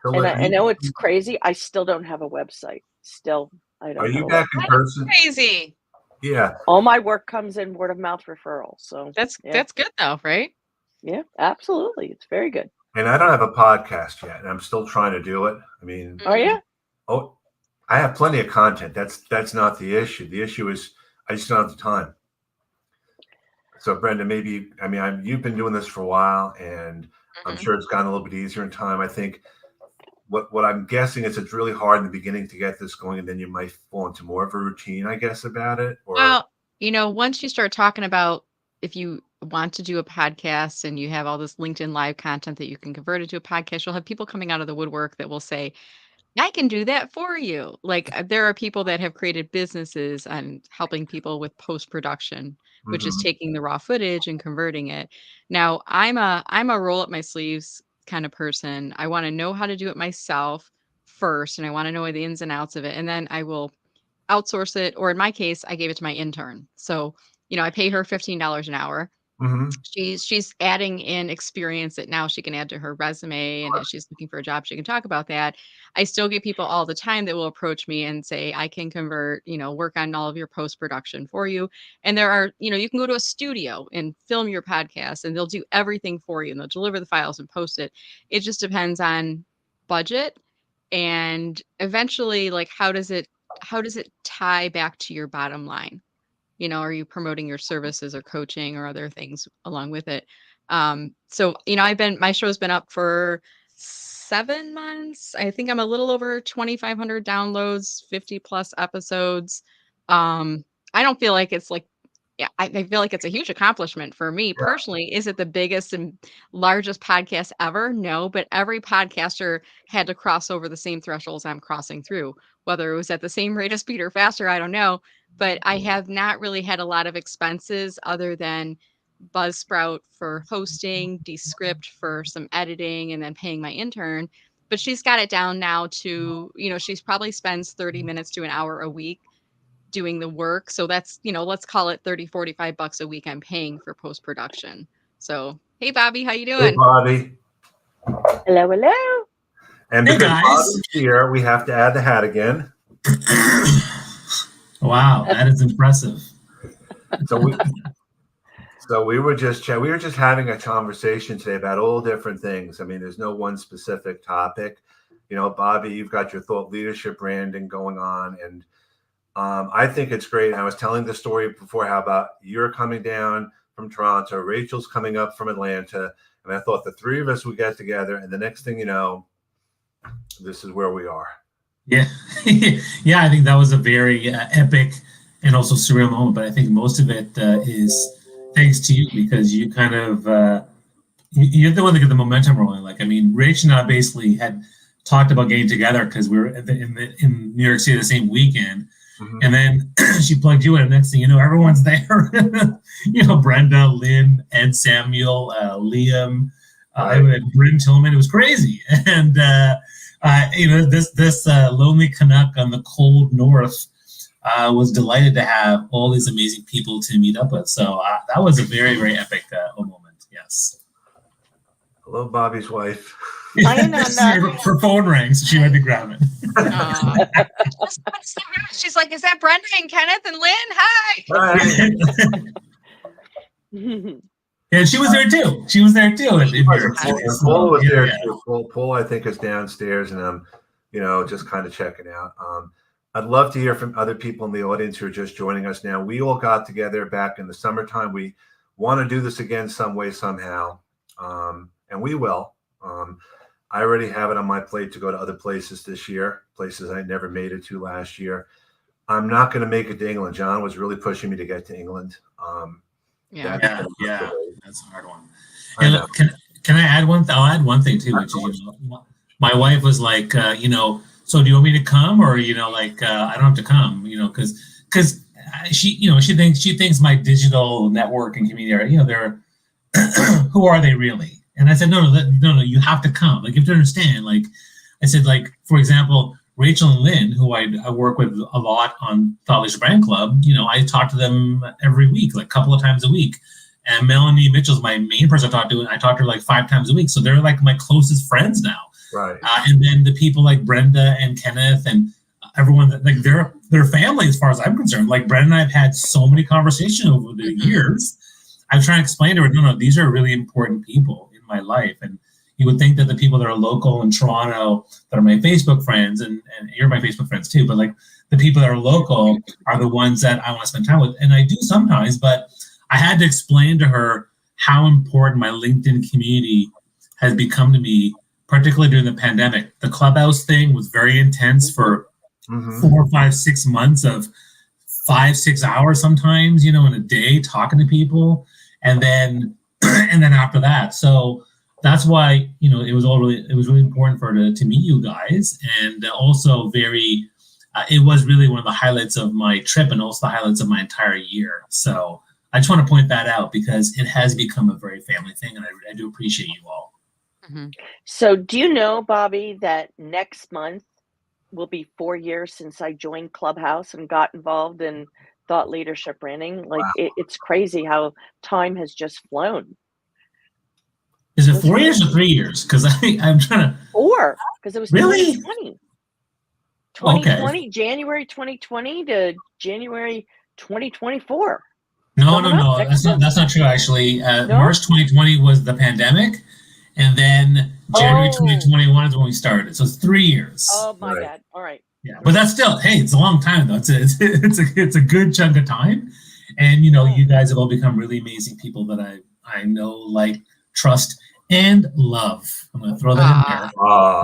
So And I know it's crazy. I still don't have a website. Still, I don't. Are you have a back in website. person? Crazy. Yeah. All my work comes in word of mouth referral. So That's yeah. good though, right? Yeah, absolutely. It's very good. And I don't have a podcast yet, and I'm still trying to do it. I mean, Are you? Oh, I have plenty of content. That's not the issue. The issue is I just don't have the time. So Brenda, maybe you've been doing this for a while, and I'm sure it's gotten a little bit easier in time. I think what I'm guessing is it's really hard in the beginning to get this going, and then you might fall into more of a routine, I guess, about it. Or Well, once you start talking about if you want to do a podcast and you have all this LinkedIn live content that you can convert it to a podcast, you'll have people coming out of the woodwork that will say, I can do that for you. Like there are people that have created businesses on helping people with post-production, which is Hmm. taking the raw footage and converting it. Now, I'm a roll up my sleeves kind of person. I want to know how to do it myself first, and I want to know the ins and outs of it, and then I will outsource it, or in my case, I gave it to my intern. So, I pay her $15 an hour. Hmm. She's adding in experience that now she can add to her resume, and as she's looking for a job, she can talk about that. I still get people all the time that will approach me and say, I can convert, work on all of your post production for you. And there are, you can go to a studio and film your podcast, and they'll do everything for you, and they'll deliver the files and post it. It just depends on budget, and eventually, like, how does it tie back to your bottom line? Are you promoting your services or coaching or other things along with it? So, my show's been up for 7 months. I think I'm a little over 2,500 downloads, 50 plus episodes. Um, I don't feel like it's like, yeah, I feel like it's a huge accomplishment for me personally. Is it the biggest and largest podcast ever? No, but every podcaster had to cross over the same thresholds I'm crossing through. Whether it was at the same rate of speed or faster, I don't know. But I have not really had a lot of expenses other than Buzzsprout for hosting, Descript for some editing, and then paying my intern. But she's got it down now to, she's probably spends 30 minutes to an hour a week doing the work. So that's, let's call it 30, $45 a week I'm paying for post-production. So, hey, Bobby, how you Hey, doing? Bobby. Hello, hello. And Hey, because guys. Bobby's here, we have to add the hat again. Wow, that is impressive. So we were just having a conversation today about all different things. I mean, there's no one specific topic. Bobby, you've got your thought leadership branding going on, and I think it's great. I was telling the story before how about you're coming down from Toronto, Rachel's coming up from Atlanta, and I thought the three of us would get together, and the next thing you know, this is where we are. Yeah, yeah. I think that was a very epic and also surreal moment. But I think most of it is thanks to you, because you kind of you're the one that got the momentum rolling. Like, I mean, Rach and I basically had talked about getting together because we were in New York City the same weekend. Mm-hmm. And then she plugged you in. And next thing you know, everyone's there. Brenda, Lynn, Ed Samuel, Liam, Bryn Tillman. It was crazy. And, this lonely Canuck on the cold north was delighted to have all these amazing people to meet up with. So that was a very, very epic moment. Yes. Hello, Bobby's wife. Her phone rang, so she had to grab it. She's like, is that Brenda and Kenneth and Lynn? Hi. Yeah, she was there too. Paul was there too. Paul, I think, is downstairs, and I'm, just kind of checking out. I'd love to hear from other people in the audience who are just joining us now. We all got together back in the summertime. We want to do this again some way, somehow, and we will. I already have it on my plate to go to other places this year, places I never made it to last year. I'm not going to make it to England. John was really pushing me to get to England. Yeah, that's a hard one. And can I add one? I'll add one thing too, which is, my wife was like, so do you want me to come, or I don't have to come, because she thinks my digital network and community are, they're who are they really? And I said, no, you have to come. Like, you have to understand. Like, I said, like, for example, Rachel and Lynn, who I work with a lot on Thought Leadership Brand Club, I talk to them every week, like a couple of times a week. And Melanie Mitchell's my main person I talk to, and I talk to her like 5 times a week. So they're like my closest friends now. Right. And then the people like Brenda and Kenneth and everyone, that, like, they're family as far as I'm concerned. Like, Brenda and I have had so many conversations over the years. I'm trying to explain to her, no, these are really important people in my life. And you would think that the people that are local in Toronto that are my Facebook friends, and you're my Facebook friends too, but like the people that are local are the ones that I want to spend time with. And I do sometimes, but I had to explain to her how important my LinkedIn community has become to me, particularly during the pandemic. The Clubhouse thing was very intense for 4, 5, 6 months of 5, 6 hours sometimes, in a day talking to people. And then after that. So that's why, it was really important for her to meet you guys, and also very. It was really one of the highlights of my trip, and also the highlights of my entire year. So I just want to point that out because it has become a very family thing, and I do appreciate you all. Mhm. So do you know, Bobby, that next month will be 4 years since I joined Clubhouse and got involved in thought leadership branding? Like it's crazy how time has just flown. Is it It's 4 years or crazy. 3 years? Because I'm trying to. 4, because it was Really? 2020. Okay. 2020, January 2020 to January 2024. No, Coming up next month. that's not true. Actually, No? March 2020 was the pandemic, and then January Oh. 2021 is when we started. So it's 3 years. Oh, my Right. bad. All right. Yeah, but that's still, hey, it's a long time though. It's a good chunk of time, and you guys have all become really amazing people that I know, like, trust, and love. I'm gonna throw that in there.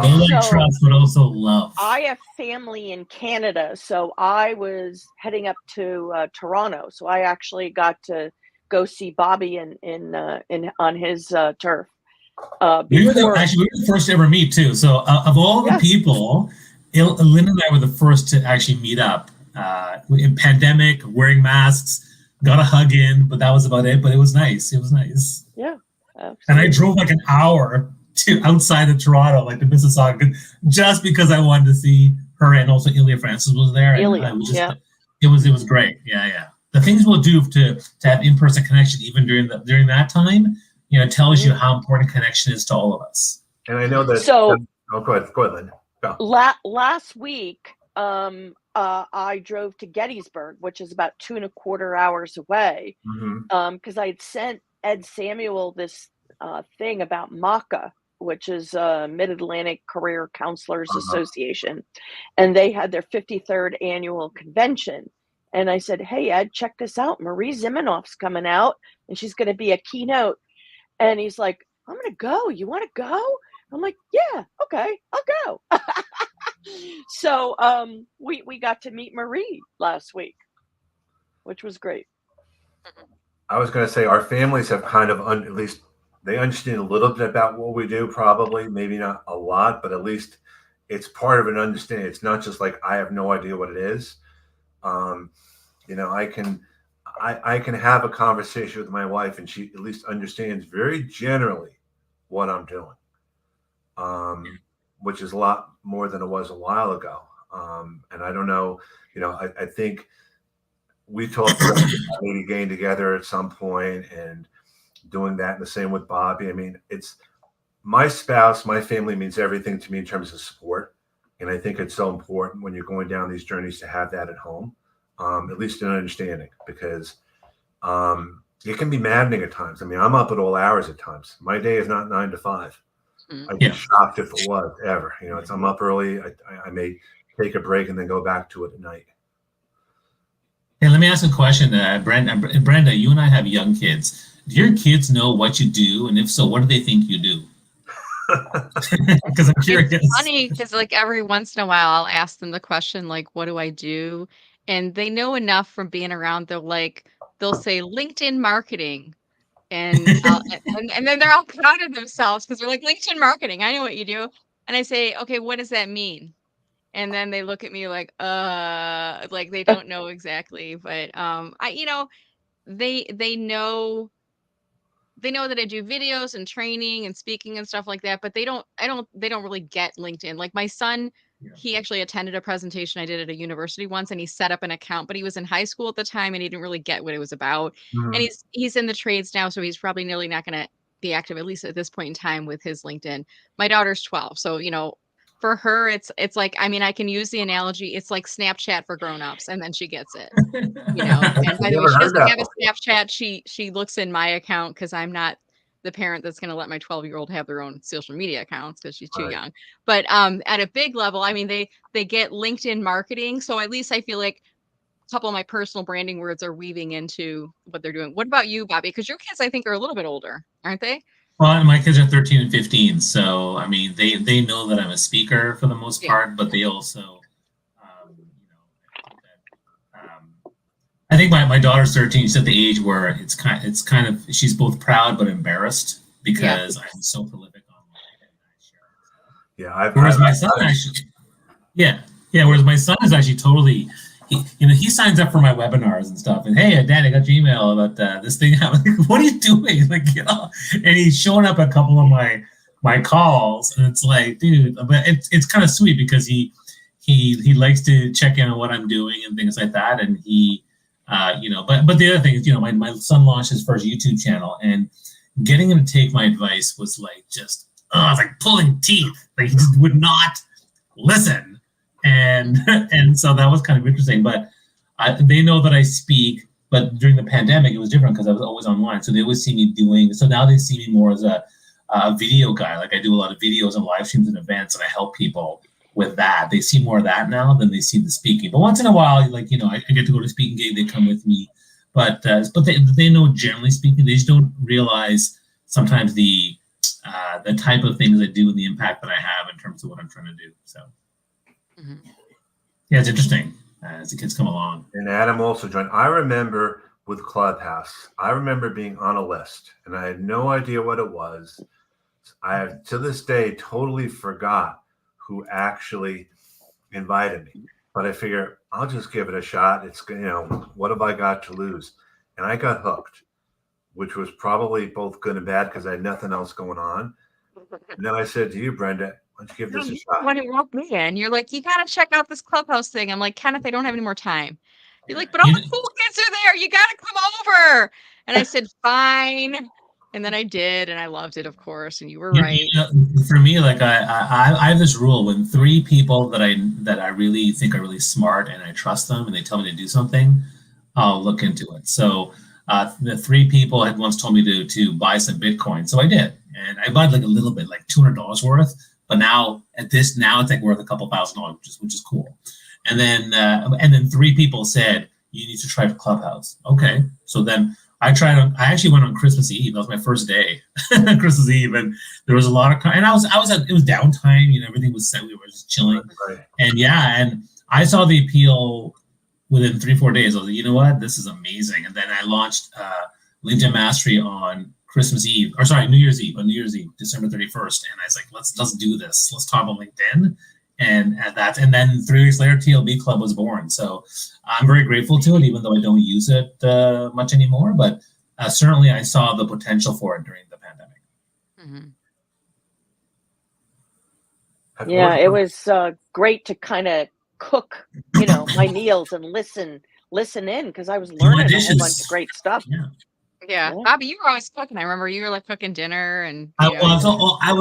They like So- trust, but also love. I have family in Canada, so I was heading up to Toronto. So I actually got to go see Bobby in on his turf. We were Before, the first to ever meet too. So of all the Yes. people, Lynn and I were the first to actually meet up. In pandemic, wearing masks, got a hug in, but that was about it. But it was nice. It was nice. yeah. And I drove like an hour to outside of Toronto, like to Mississauga, just because I wanted to see her, and also Ilya Francis was there. And Ilya, I was just, yeah. it was great. Yeah. The things we'll do to have in-person connection, even during that time, tells you how important connection is to all of us. And I know that. So- go ahead, Lynn. Go. Last week, I drove to Gettysburg, which is about 2.25 hours away, because I had sent Ed Samuel this thing about MACA, which is Mid-Atlantic Career Counselors Association, and they had their 53rd annual convention. And I said, hey, Ed, check this out. Marie Zimenoff's coming out, and she's going to be a keynote. And he's like, I'm going to go. You want to go? I'm like, yeah, okay, I'll go. So we got to meet Marie last week, which was great. I was going to say our families have kind of, at least they understand a little bit about what we do, probably, maybe not a lot, but at least it's part of an understanding. It's not just like, I have no idea what it is. I can have a conversation with my wife, and she at least understands very generally what I'm doing, which is a lot more than it was a while ago. And I don't know, I think we talked about maybe getting together at some point and doing that, and the same with Bobby. I mean, it's my spouse, my family means everything to me in terms of support. And I think it's so important when you're going down these journeys to have that at home, at least an understanding, because it can be maddening at times. I mean, I'm up at all hours at times. My day is not 9 to 5. I'd be shocked if it was ever. I'm up early. I may take a break and then go back to it at night. Hey, let me ask a question, Brenda. You and I have young kids. Do your kids know what you do, and if so, what do they think you do? Because I'm curious. It's funny because, like, every once in a while, I'll ask them the question, like, "What do I do?" And they know enough from being around. They'll say LinkedIn marketing, and and then they're all proud of themselves because they're like, LinkedIn marketing. I know what you do. And I say, okay, what does that mean? And then they look at me like they don't know exactly. But they know that I do videos and training and speaking and stuff like that, but they don't really get LinkedIn. Like my son, he actually attended a presentation I did at a university once, and he set up an account, but he was in high school at the time and he didn't really get what it was about. And he's in the trades now, so he's probably nearly not going to be active, at least at this point in time, with his LinkedIn. My daughter's 12, so for her, it's like, I mean, I can use the analogy. It's like Snapchat for grown-ups, and then she gets it. And by the way, she doesn't have a Snapchat. She looks in my account because I'm not the parent that's going to let my 12-year-old have their own social media accounts because she's too young. But at a big level, I mean, they get LinkedIn marketing. So at least I feel like a couple of my personal branding words are weaving into what they're doing. What about you, Bobby? Because your kids, I think, are a little bit older, aren't they? Well, my kids are 13 and 15, so I mean, they know that I'm a speaker for the most part, but they also, I think my daughter's 13. She's at the age where it's kind of she's both proud but embarrassed because I'm so prolific online and I share all this stuff. Yeah, Whereas my son actually, whereas my son is actually totally, he signs up for my webinars and stuff. And hey, Dad, I got your email about this thing. I'm like, what are you doing? Like, and he's showing up at a couple of my calls, and it's like, dude, but it's kind of sweet because he likes to check in on what I'm doing and things like that. And he, but the other thing is, my son launched his first YouTube channel, and getting him to take my advice was like just, it's like pulling teeth. Like he just would not listen. And so that was kind of interesting, but they know that I speak, but during the pandemic, it was different because I was always online. So they always see me so now they see me more as a video guy. Like I do a lot of videos and live streams and events, and I help people with that. They see more of that now than they see the speaking. But once in a while, like, I get to go to a speaking gig, they come with me, but they know, generally speaking, they just don't realize sometimes the type of things I do and the impact that I have in terms of what I'm trying to do. So. Mm-hmm. Yeah, it's interesting as the kids come along. And Adam also joined. I remember with Clubhouse, I remember being on a list, and I had no idea what it was. I have to this day totally forgot who actually invited me, but I figure I'll just give it a shot. It's, what have I got to lose? And I got hooked, which was probably both good and bad because I had nothing else going on. And then I said to you, Brenda, why don't you give this a shot? When you wrote me in, you're like, you got to check out this Clubhouse thing. I'm like, Kenneth, I don't have any more time. You're like, but all the cool kids are there. You got to come over. And I said, fine. And then I did, and I loved it, of course. And you were right. For me, like I have this rule: when 3 people that I really think are really smart and I trust them, and they tell me to do something, I'll look into it. So the 3 people had once told me to buy some Bitcoin, so I did, and I bought like a little bit, like $200 worth. But now it's like worth a couple $1,000, which is cool. And then 3 people said, you need to try Clubhouse. Okay. So then I actually went on Christmas Eve. That was my first day, Christmas Eve. And there was a lot of, and it was downtime, everything was set. We were just chilling. Right. And I saw the appeal within 3-4 days. I was like, you know what? This is amazing. And then I launched LinkedIn Mastery on New Year's Eve, December 31st. And I was like, let's do this. Let's talk about LinkedIn. And then 3 weeks later, TLB Club was born. So I'm very grateful to it, even though I don't use it much anymore. But certainly I saw the potential for it during the pandemic. Mm-hmm. Yeah, it was great to kind of cook, my meals and listen in, because I was learning a whole bunch of great stuff. Yeah. Bobby, you were always cooking. I remember you were like cooking dinner, and I was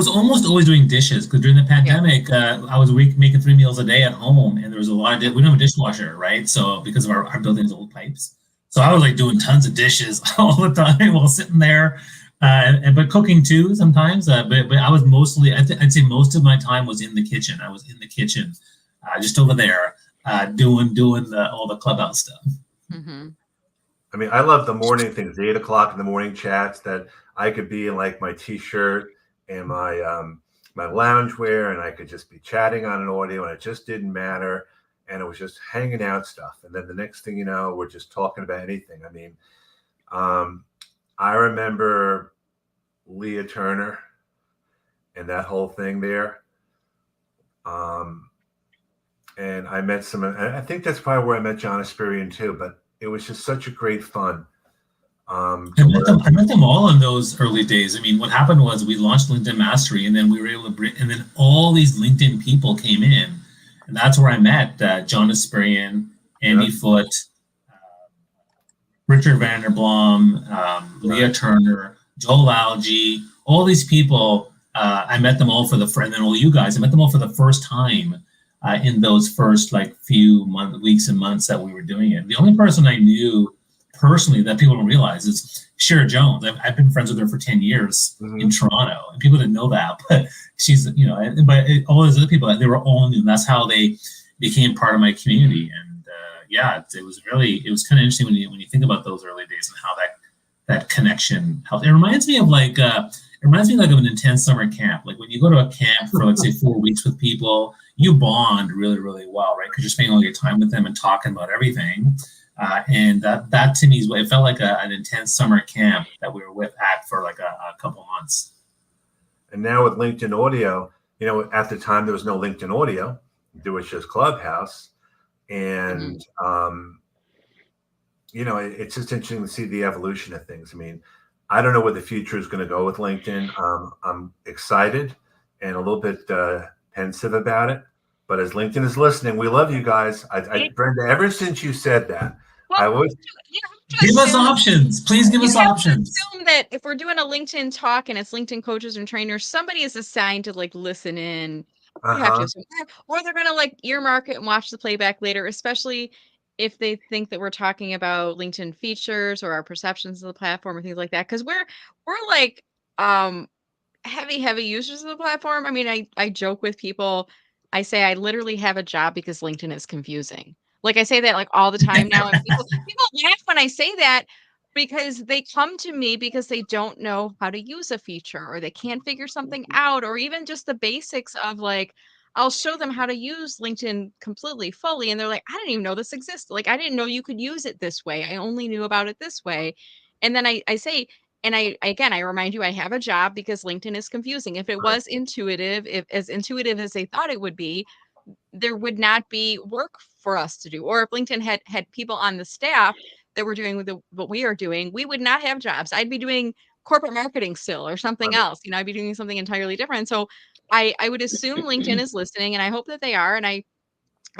almost always doing dishes, because during the pandemic, I was making 3 meals a day at home, and there was a lot of we don't have a dishwasher, right? So because of our building's old pipes, so I was like doing tons of dishes all the time while sitting there, but cooking too sometimes. But I was mostly, I'd say most of my time was in the kitchen. I was in the kitchen, just over there, doing all the Clubhouse stuff. Mm-hmm. I mean, I love the morning things, the 8 o'clock in the morning chats that I could be in like my t-shirt and my my loungewear, and I could just be chatting on an audio, and it just didn't matter. And it was just hanging out stuff. And then the next thing you know, we're just talking about anything. I mean, I remember Leah Turner and that whole thing there. And I met I think that's probably where I met John Asperian too, but it was just such a great fun. I met them all in those early days. I mean, what happened was we launched LinkedIn Mastery, and then we were able to and then all these LinkedIn people came in, and that's where I met John Asperian, Andy Foote, Richard Vanderblom, Leah Turner, Joel Alge, all these people. I met them all and then all you guys. I met them all for the first time in those first few weeks and months that we were doing it. The only person I knew personally that people don't realize is Shira Jones. I've been friends with her for 10 years in Toronto, and people didn't know that, but she's, but all those other people, they were all new. And that's how they became part of my community. And it was kind of interesting when you think about those early days and how that connection helped. It reminds me of of an intense summer camp. Like when you go to a camp for say 4 weeks with people, you bond really, really well, right? Because you're spending all your time with them and talking about everything. And that to me is what it felt like an intense summer camp that we were with at for like a couple months. And now with LinkedIn Audio, at the time there was no LinkedIn Audio, there was just Clubhouse, and it's just interesting to see the evolution of things. I mean, I don't know where the future is going to go with LinkedIn. I'm excited and a little bit pensive about it. But as LinkedIn is listening, we love you guys. Brenda, ever since you said that, well, I always give us options. Please give us options. Assume that if we're doing a LinkedIn talk and it's LinkedIn coaches and trainers, somebody is assigned to like listen in. You have to assume that. Or they're gonna like earmark it and watch the playback later, especially if they think that we're talking about LinkedIn features or our perceptions of the platform or things like that. Because we're like heavy users of the platform. I mean, I joke with people. I say I literally have a job because LinkedIn is confusing. Like I say that like all the time now, and people laugh when I say that because they come to me because they don't know how to use a feature or they can't figure something out, or even just the basics of like I'll show them how to use LinkedIn completely fully, and they're like, I didn't even know this existed. Like I didn't know you could use it this way. I only knew about it this way. And then I say, and I remind you, I have a job because LinkedIn is confusing. If it was intuitive, if as intuitive as they thought it would be, there would not be work for us to do. Or if LinkedIn had people on the staff that were doing what we are doing, we would not have jobs. I'd be doing corporate marketing still or something else. I'd be doing something entirely different. So I would assume LinkedIn is listening, and I hope that they are. And I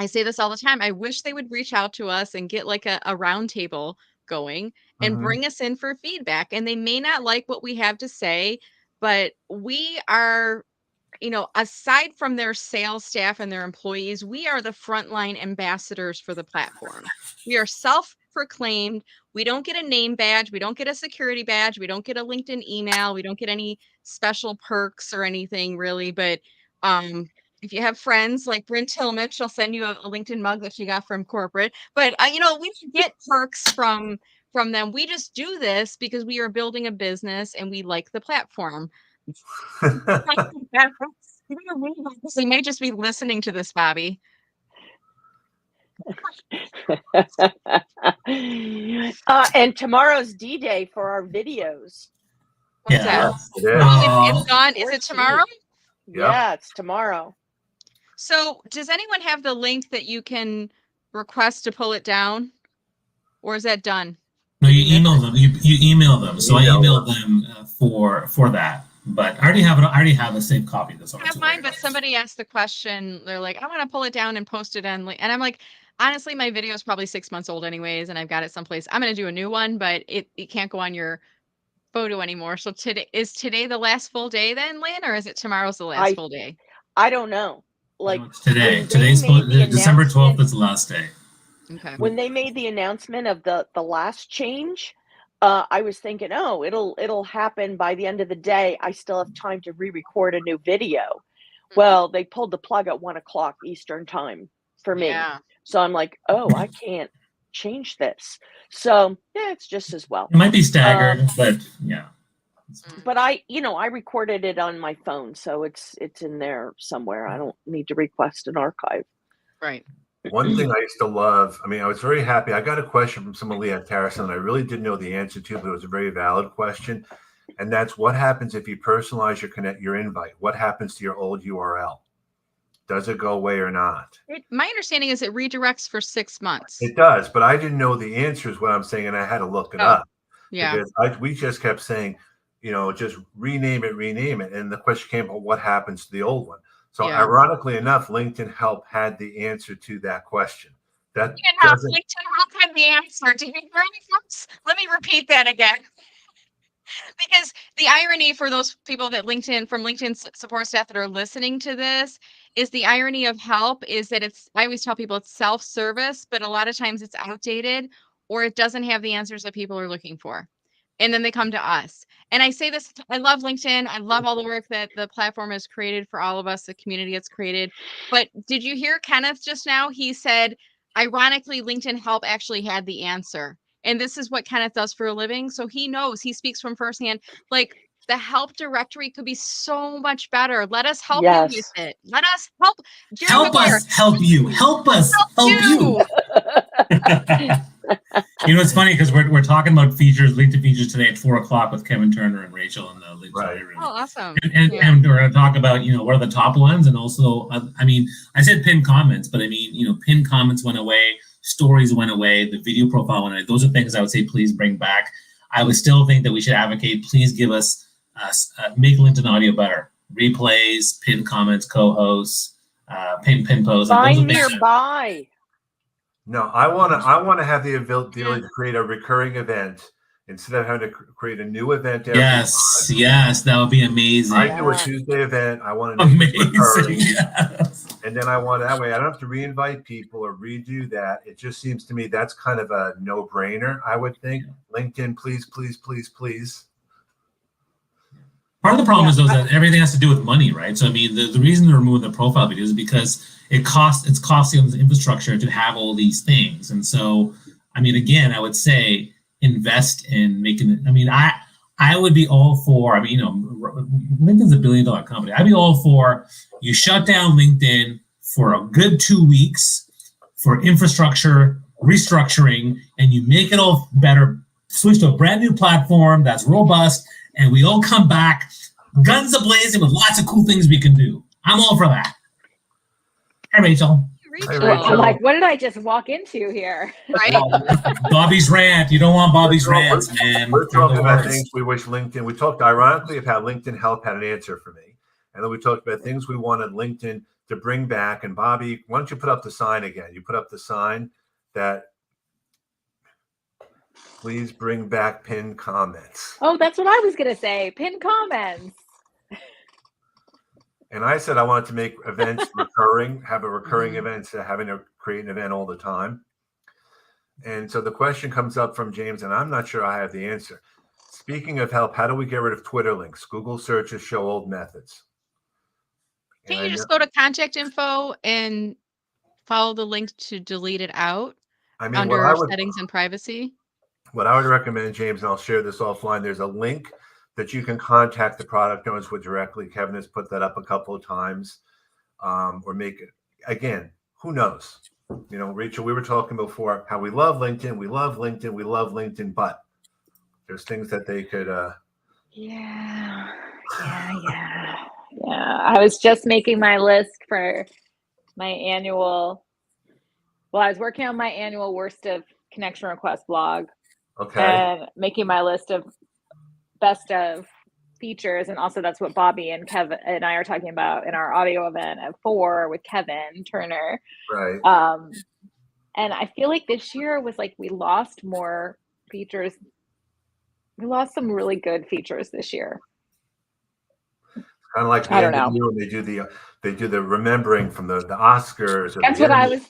say this all the time. I wish they would reach out to us and get like a round table going and bring us in for feedback. And they may not like what we have to say, but we are, aside from their sales staff and their employees, we are the frontline ambassadors for the platform. We are self-proclaimed. We don't get a name badge. We don't get a security badge. We don't get a LinkedIn email. We don't get any special perks or anything really. But if you have friends like Bryn Tillman, she'll send you a LinkedIn mug that she got from corporate. But we don't get perks from them. We just do this because we are building a business and we like the platform. They may just be listening to this, Bobby. And tomorrow's D-Day for our videos. What's that? It's gone. Is it tomorrow? Yeah, it's tomorrow. So does anyone have the link that you can request to pull it down? Or is that done? No, you email them. You email them. So I emailed them for that. But I already have a saved copy of this. I have mine, but somebody asked the question. They're like, I want to pull it down and post it on. And I'm like, honestly, my video is probably 6 months old anyways, and I've got it someplace. I'm going to do a new one, but it can't go on your photo anymore. So is today the last full day then, Lynn, or is it tomorrow's the last full day? I don't know. Like today. Today's December 12th is the last day. Okay. When they made the announcement of the last change, I was thinking, oh, it'll happen by the end of the day. I still have time to re-record a new video. Well, they pulled the plug at 1:00 Eastern time for me. Yeah. So I'm like, oh, I can't change this. So yeah, it's just as well. It might be staggered, but yeah. But I recorded it on my phone, so it's in there somewhere. I don't need to request an archive. Right. One thing I used to love, I was very happy. I got a question from someone, Leah Tarrison, and I really didn't know the answer to, but it was a very valid question. And that's what happens if you personalize your invite? What happens to your old URL? Does it go away or not? My understanding is it redirects for 6 months. It does, but I didn't know the answer is what I'm saying, and I had to look it up. Yeah. Because we just kept saying, just rename it. And the question came about what happens to the old one. So ironically enough, LinkedIn Help had the answer to that question. LinkedIn Help had the answer. Did you hear me, folks? Let me repeat that again. Because the irony for those people that from LinkedIn support staff that are listening to this is the irony of help is that I always tell people it's self-service, but a lot of times it's outdated or it doesn't have the answers that people are looking for. And then they come to us. And I say this, I love LinkedIn. I love all the work that the platform has created for all of us, the community it's created. But did you hear Kenneth just now? He said, ironically, LinkedIn Help actually had the answer. And this is what Kenneth does for a living. So he knows, he speaks from firsthand, like the help directory could be so much better. Let us help you with it. Let us help. Help us help you. Help us help you. You know, it's funny because we're talking about features, LinkedIn features today at 4 o'clock with Kevin Turner and Rachel in the LinkedIn Right. room. Oh, awesome. And we're going to talk about, what are the top ones. And also, I mean, I said pinned comments, but I mean, pinned comments went away, stories went away, the video profile went away. Those are things I would say, please bring back. I would still think that we should advocate, please give us, make LinkedIn audio better. Replays, pinned comments, co-hosts, pin posts. Like, Find nearby. No, I want to have the ability to create a recurring event instead of having to create a new event every time. Yes, that would be amazing. I do a Tuesday event. I want to make it recurring. And then I want that way I don't have to reinvite people or redo that. It just seems to me that's kind of a no-brainer, I would think. LinkedIn, please, please, please, please. Part of the problem is that everything has to do with money, right? So I mean, the reason they're removing the profile videos is because it's costly on the infrastructure to have all these things. And so, I mean, again, I would say invest in making it. I mean, I would be all for. I mean, LinkedIn's $1 billion company. I'd be all for you shut down LinkedIn for a good 2 weeks for infrastructure restructuring, and you make it all better. Switch to a brand new platform that's robust. And we all come back, guns a-blazing with lots of cool things we can do. I'm all for that. Hi, Rachel. Hi, Rachel. I'm like, what did I just walk into here? Right? Bobby's rant. You don't want Bobby's rants, man. We're talking about things we wish LinkedIn. We talked ironically of how LinkedIn Help had an answer for me. And then we talked about things we wanted LinkedIn to bring back. And Bobby, why don't you put up the sign again? You put up the sign that please bring back pinned comments. Oh, that's what I was going to say. Pin comments. And I said I wanted to make events recurring, have a recurring event instead of having to create an event all the time. And so the question comes up from James, and I'm not sure I have the answer. Speaking of help, how do we get rid of Twitter links? Google searches show old methods. Can you just go to contact info and follow the link to delete it out under settings and privacy? What I would recommend, James, and I'll share this offline, there's a link that you can contact the product owners with directly. Kevin has put that up a couple of times, or make it, again, who knows? Rachel, we were talking before how we love LinkedIn, we love LinkedIn, but there's things that they could. Yeah. I was just making my list for my annual. Well, I was working on my annual worst of connection request blog. Okay. And making my list of best of features, and also that's what Bobby and Kevin and I are talking about in our audio event at 4 with Kevin Turner. Right. And I feel like this year was like we lost more features. We lost some really good features this year. Kind of like the end of the year when they do the remembering from the Oscars. That's what I was,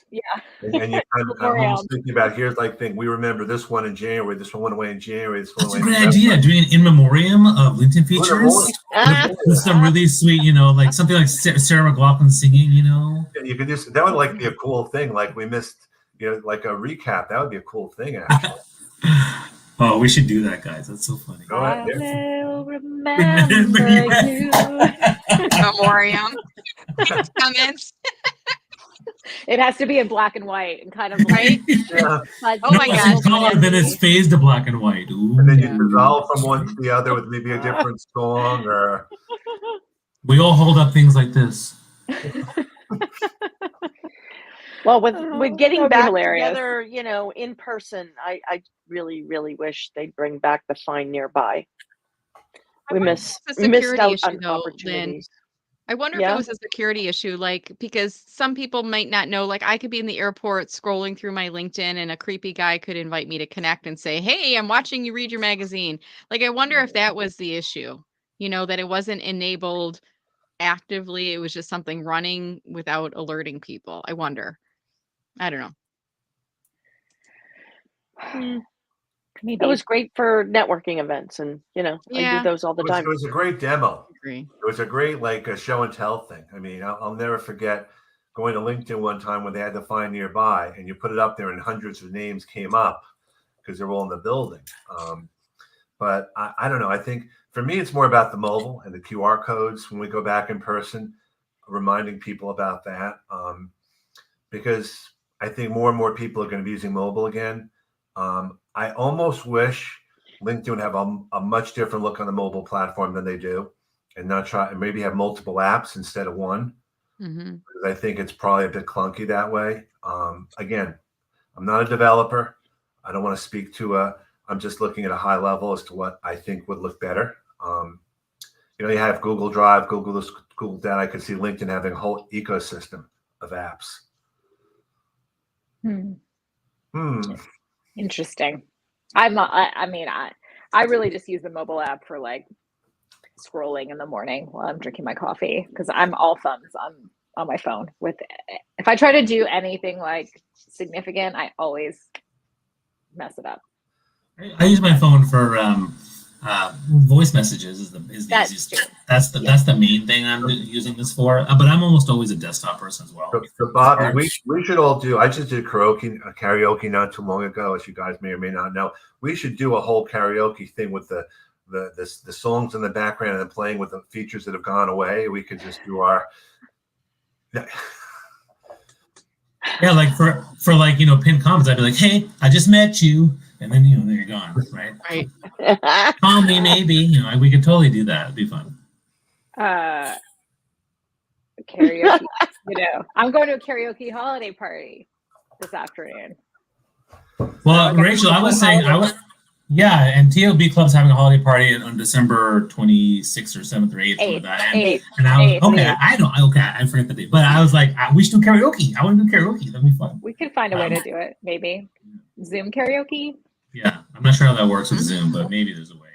And you kind of almost thinking about here's like thing we remember this one in January, this one went away in January. That's a great idea. Doing an in memoriam of LinkedIn features with some really sweet, like something like Sarah McLachlan singing. Yeah, you could just that would be a cool thing. Like we missed, like a recap. That would be a cool thing actually. Oh, we should do that, guys. That's so funny. Go ahead. I'll remember you. Memoriam. Comments. It has to be in black and white and kind of right. Yeah. Oh my gosh. Then it's phased to black and white. Ooh. And then you resolve from one to the other with maybe a different song or. We all hold up things like this. Well, with getting back hilarious. together, in person, I really, really wish they'd bring back the Find Nearby. We missed out on opportunities. I wonder if it was a security issue, because some people might not know, I could be in the airport scrolling through my LinkedIn and a creepy guy could invite me to connect and say, hey, I'm watching you read your magazine. I wonder if that was the issue, that it wasn't enabled actively. It was just something running without alerting people. I wonder. I don't know. Maybe. It was great for networking events, and I do those all the time. It was a great demo. I agree. It was a great a show and tell thing. I mean, I'll never forget going to LinkedIn one time when they had to Find Nearby, and you put it up there, and hundreds of names came up because they were all in the building. But I don't know. I think for me, it's more about the mobile and the QR codes when we go back in person, reminding people about that, because I think more and more people are going to be using mobile again. I almost wish LinkedIn would have a much different look on the mobile platform than they do, and not try and maybe have multiple apps instead of one. Mm-hmm. Because I think it's probably a bit clunky that way. Again, I'm not a developer. I don't want to speak to I'm just looking at a high level as to what I think would look better. You have Google Drive, Google this, Google that. I could see LinkedIn having a whole ecosystem of apps. Interesting. I'm not, I mean, I really just use the mobile app for like scrolling in the morning while I'm drinking my coffee, because I'm all thumbs on my phone. If I try to do anything like significant, I always mess it up. I use my phone for voice messages. Is the easiest. True. That's the main thing I'm using this for. But I'm almost always a desktop person as well. So Bobby, we should all do. I just did karaoke not too long ago, as you guys may or may not know. We should do a whole karaoke thing with the songs in the background and playing with the features that have gone away. We could just do our. Yeah, like for like pinned comments, I'd be like, "Hey, I just met you," and then then you're gone, right? Right. Call me, maybe. We could totally do that. It'd be fun. Karaoke. I'm going to a karaoke holiday party this afternoon. Well, Rachel, I was saying, yeah, and TLB Club's having a holiday party on December 26th or 7th or 8th, something like that. And I was, I forget the date. But I was like, we should do karaoke. I want to do karaoke. That'd be fun. We could find a way to do it, maybe. Zoom karaoke? Yeah, I'm not sure how that works with Zoom, but maybe there's a way.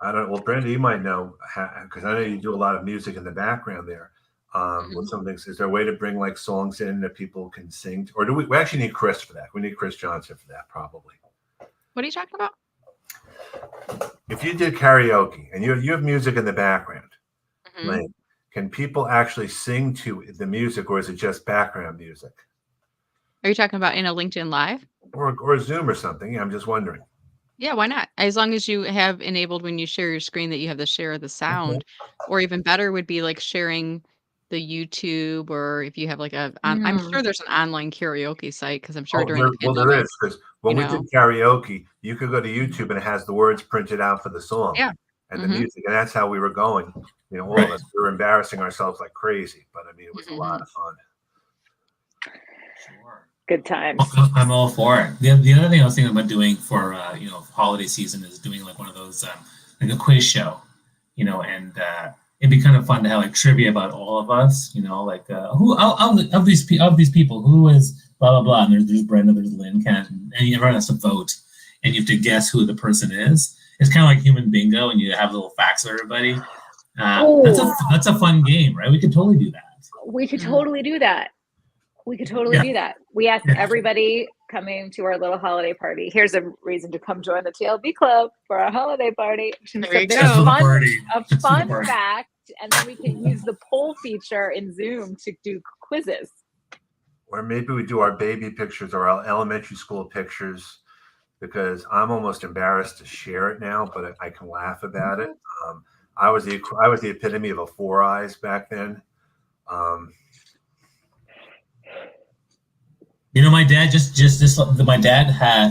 I don't know. Well, Brenda, you might know, because I know you do a lot of music in the background there. With some things, is there a way to bring like songs in that people can sing? Or do we actually need Chris for that? We need Chris Johnson for that, probably. What are you talking about? If you did karaoke and you have music in the background, Lane, can people actually sing to the music, or is it just background music? Are you talking about in a LinkedIn Live? Or Zoom or something? Yeah, I'm just wondering. Yeah, why not? As long as you have enabled when you share your screen that you have the share of the sound, or even better would be like sharing the YouTube, or if you have like I'm sure there's an online karaoke site, because I'm sure during the pandemic. There is, because when we did karaoke, you could go to YouTube and it has the words printed out for the song and the music, and that's how we were going. All of us, we were embarrassing ourselves like crazy, but I mean, it was a lot of fun. Sure. Good times. I'm all for it. The other thing I was thinking about doing for holiday season is doing like one of those like a quiz show, and it'd be kind of fun to have like trivia about all of us, like who of these people, who is blah blah blah. And there's Brenda, there's Lynn, and everyone has to vote, and you have to guess who the person is. It's kind of like human bingo, and you have little facts of everybody. That's a fun game, right? We could totally do that. We could totally do that. Do that. We asked everybody coming to our little holiday party, here's a reason to come join the TLB Club for our holiday party. There you go. A fun fact, and then we can use the poll feature in Zoom to do quizzes. Or maybe we do our baby pictures or our elementary school pictures, because I'm almost embarrassed to share it now, but I can laugh about it. I was the epitome of a 4 eyes back then. My dad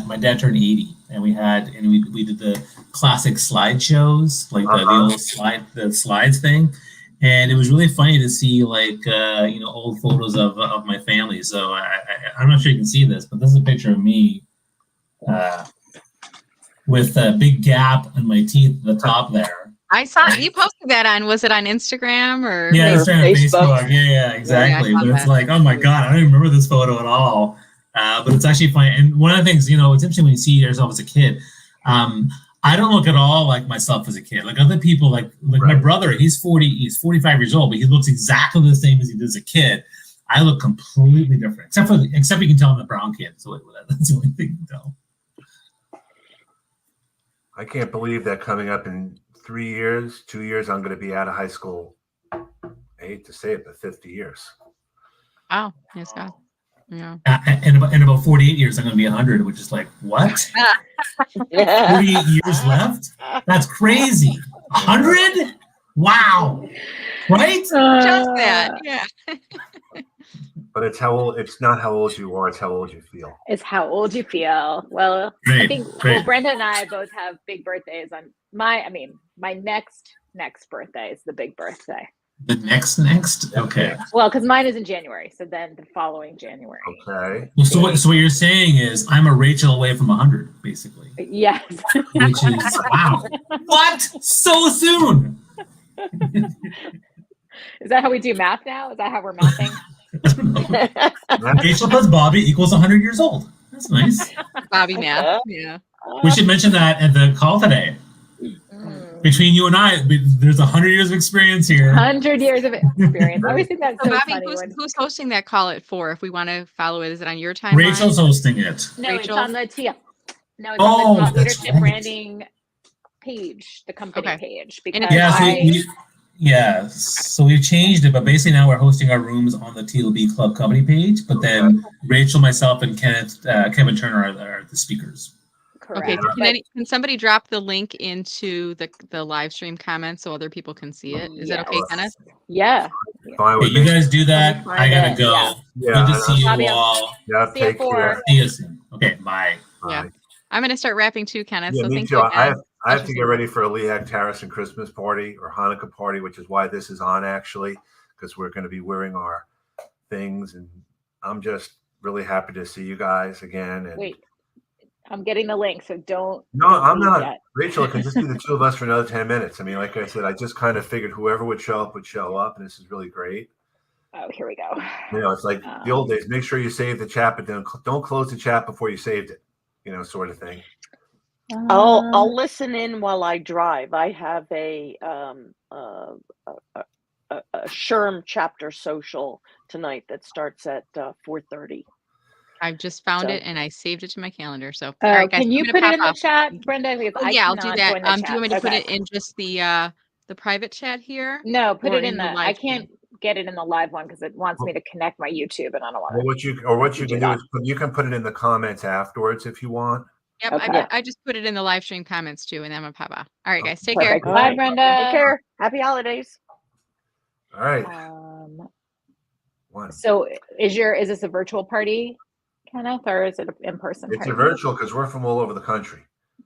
my dad turned 80, and we did the classic slideshows, like the old slides thing, and it was really funny to see like old photos of my family. So I'm not sure you can see this, but this is a picture of me with a big gap in my teeth at the top there. I saw you posted that was it on Instagram or? Yeah, it's on Facebook. Yeah, exactly. But it's like, oh my God, I don't even remember this photo at all. But it's actually funny. And one of the things, it's interesting when you see yourself as a kid. I don't look at all like myself as a kid. Like other people, like my brother, he's 45 years old, but he looks exactly the same as he did as a kid. I look completely different, except you can tell I'm the brown kid. So that's the only thing you can tell. I can't believe that coming up in 2 years, I'm going to be out of high school. I hate to say it, but 50 years. Oh, yes, God. Yeah. In about 48 years, I'm going to be 100, which is like, what? 48 years left? That's crazy. 100? Wow. Right? Just that. Yeah. But it's how old. It's not how old you are. It's how old you feel. Is how old you feel. Well, I Great, think great. well, Brenda and I both have big birthdays on my next birthday is the big birthday. The next. Okay. Well, because mine is in January, so then the following January. Okay. So what you're saying is I'm a Rachel away from 100, basically. Yes. Which is wow. What? So soon? Is that how we do math now? Is that how we're mathing? I don't know. Rachel plus Bobby equals 100 years old. That's nice. Bobby math. Yeah. We should mention that at the call today. Between you and I, there's 100 years of experience here. 100 years of experience. I always think that's So so Bobby, funny. who's hosting that call at 4? If we want to follow it, is it on your timeline? Rachel's hosting it. No, Rachel? it's on the TL. No, it's Oh, on the that's leadership right. branding page, the company Okay. page. And Because it's Yeah, so we've changed it, but basically now we're hosting our rooms on the TLB Club company page. But then Rachel, myself, and Kevin Turner are the speakers. correct. Okay. But Can somebody drop the link into the live stream comments so other people can see it? Is that okay, Yes. Kenneth? yeah. Fine Okay, with you me. guys do that. Find I gotta it, go. yeah. Yeah. Good to see you Bobby, all. Yeah. See you Take at 4. care. See you soon. Okay, bye. Yeah. Bye. I'm going to start wrapping too, Kenneth. Yeah, So me thank too. you I again. have to get ready for a Lehigh Terracing Christmas party or Hanukkah party, which is why this is on actually, because we're going to be wearing our things, and I'm just really happy to see you guys again. And Wait, I'm getting the link, so don't. no, don't I'm leave not. yet. Rachel, it can just be the two of us for another 10 minutes. I mean, like I said, I just kind of figured whoever would show up, and this is really great. Oh, here we go. You know, it's like the old days. Make sure you save the chat, but don't close the chat before you saved it. You know, sort of thing. I'll listen in while I drive. I have a SHRM chapter social tonight that starts at 4:30. I've just found So- it and I saved it to my calendar. So, all right, guys. Can you I'm put gonna it in pop the off. chat, Brenda? Because Oh, I yeah, I'll do cannot that. join the Do you want me to put it in just the private chat here? No, put or it in the. I live stream? can't get it in the live one because it wants me to connect my YouTube, and I don't want Well, to. what you do can do that. is you can put it in the comments afterwards if you want. Yep, Okay. I just put it in the live stream comments too, and then I'm gonna pop off. All right, guys. Take Perfect. care. Bye, Alright. Brenda. Take care. Happy holidays. All right. One. So is this a virtual party, Kenneth, or is it an in-person It's party? a virtual because we're from all over the country.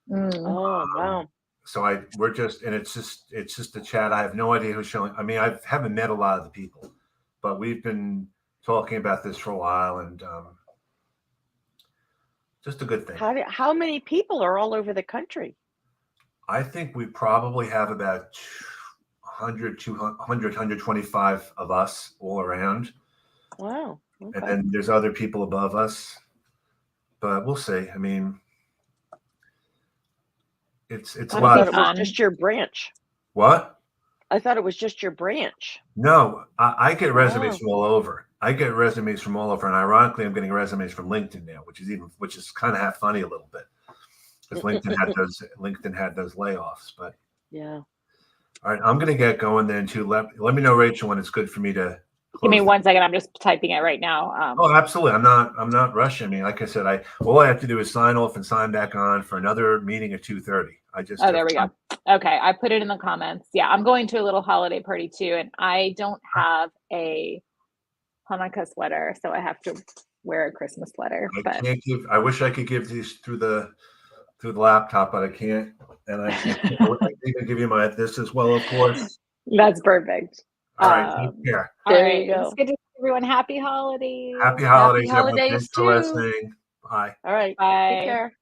Mm. Oh wow. So it's just a chat. I have no idea who's showing. I mean, I haven't met a lot of the people, but we've been talking about this for a while, and just a good thing. How many people are all over the country? I think we probably have about 100, 200, 125 of us all around. Wow. And Okay. then there's other people above us, but we'll see. I mean, it's a I lot thought of it was fun. just your branch. what? I thought it was just your branch. No, I get resumes Oh. from all over. I get resumes from all over, and ironically, I'm getting resumes from LinkedIn now, which is kind of half funny a little bit because LinkedIn had those layoffs. But Yeah. all right, I'm gonna get going then too. Let me know, Rachel, when it's good for me to. Give me close 1 second. I'm just typing it right now. Oh, absolutely. I'm not rushing. I mean, like I said, all I have to do is sign off and sign back on for another meeting at 2:30. Oh, there we go. Okay, I put it in the comments. Yeah, I'm going to a little holiday party too, and I don't have a Hanukkah sweater, so I have to wear a Christmas sweater. But I wish I could give these through the laptop, but I can't. And I can't even give you this as well, of course. that's perfect. All right, take care. All There right, you go. it's good to see everyone. Happy holidays. Happy holidays, everyone. holidays Thanks for too. listening. Bye. All right. Bye. Take care.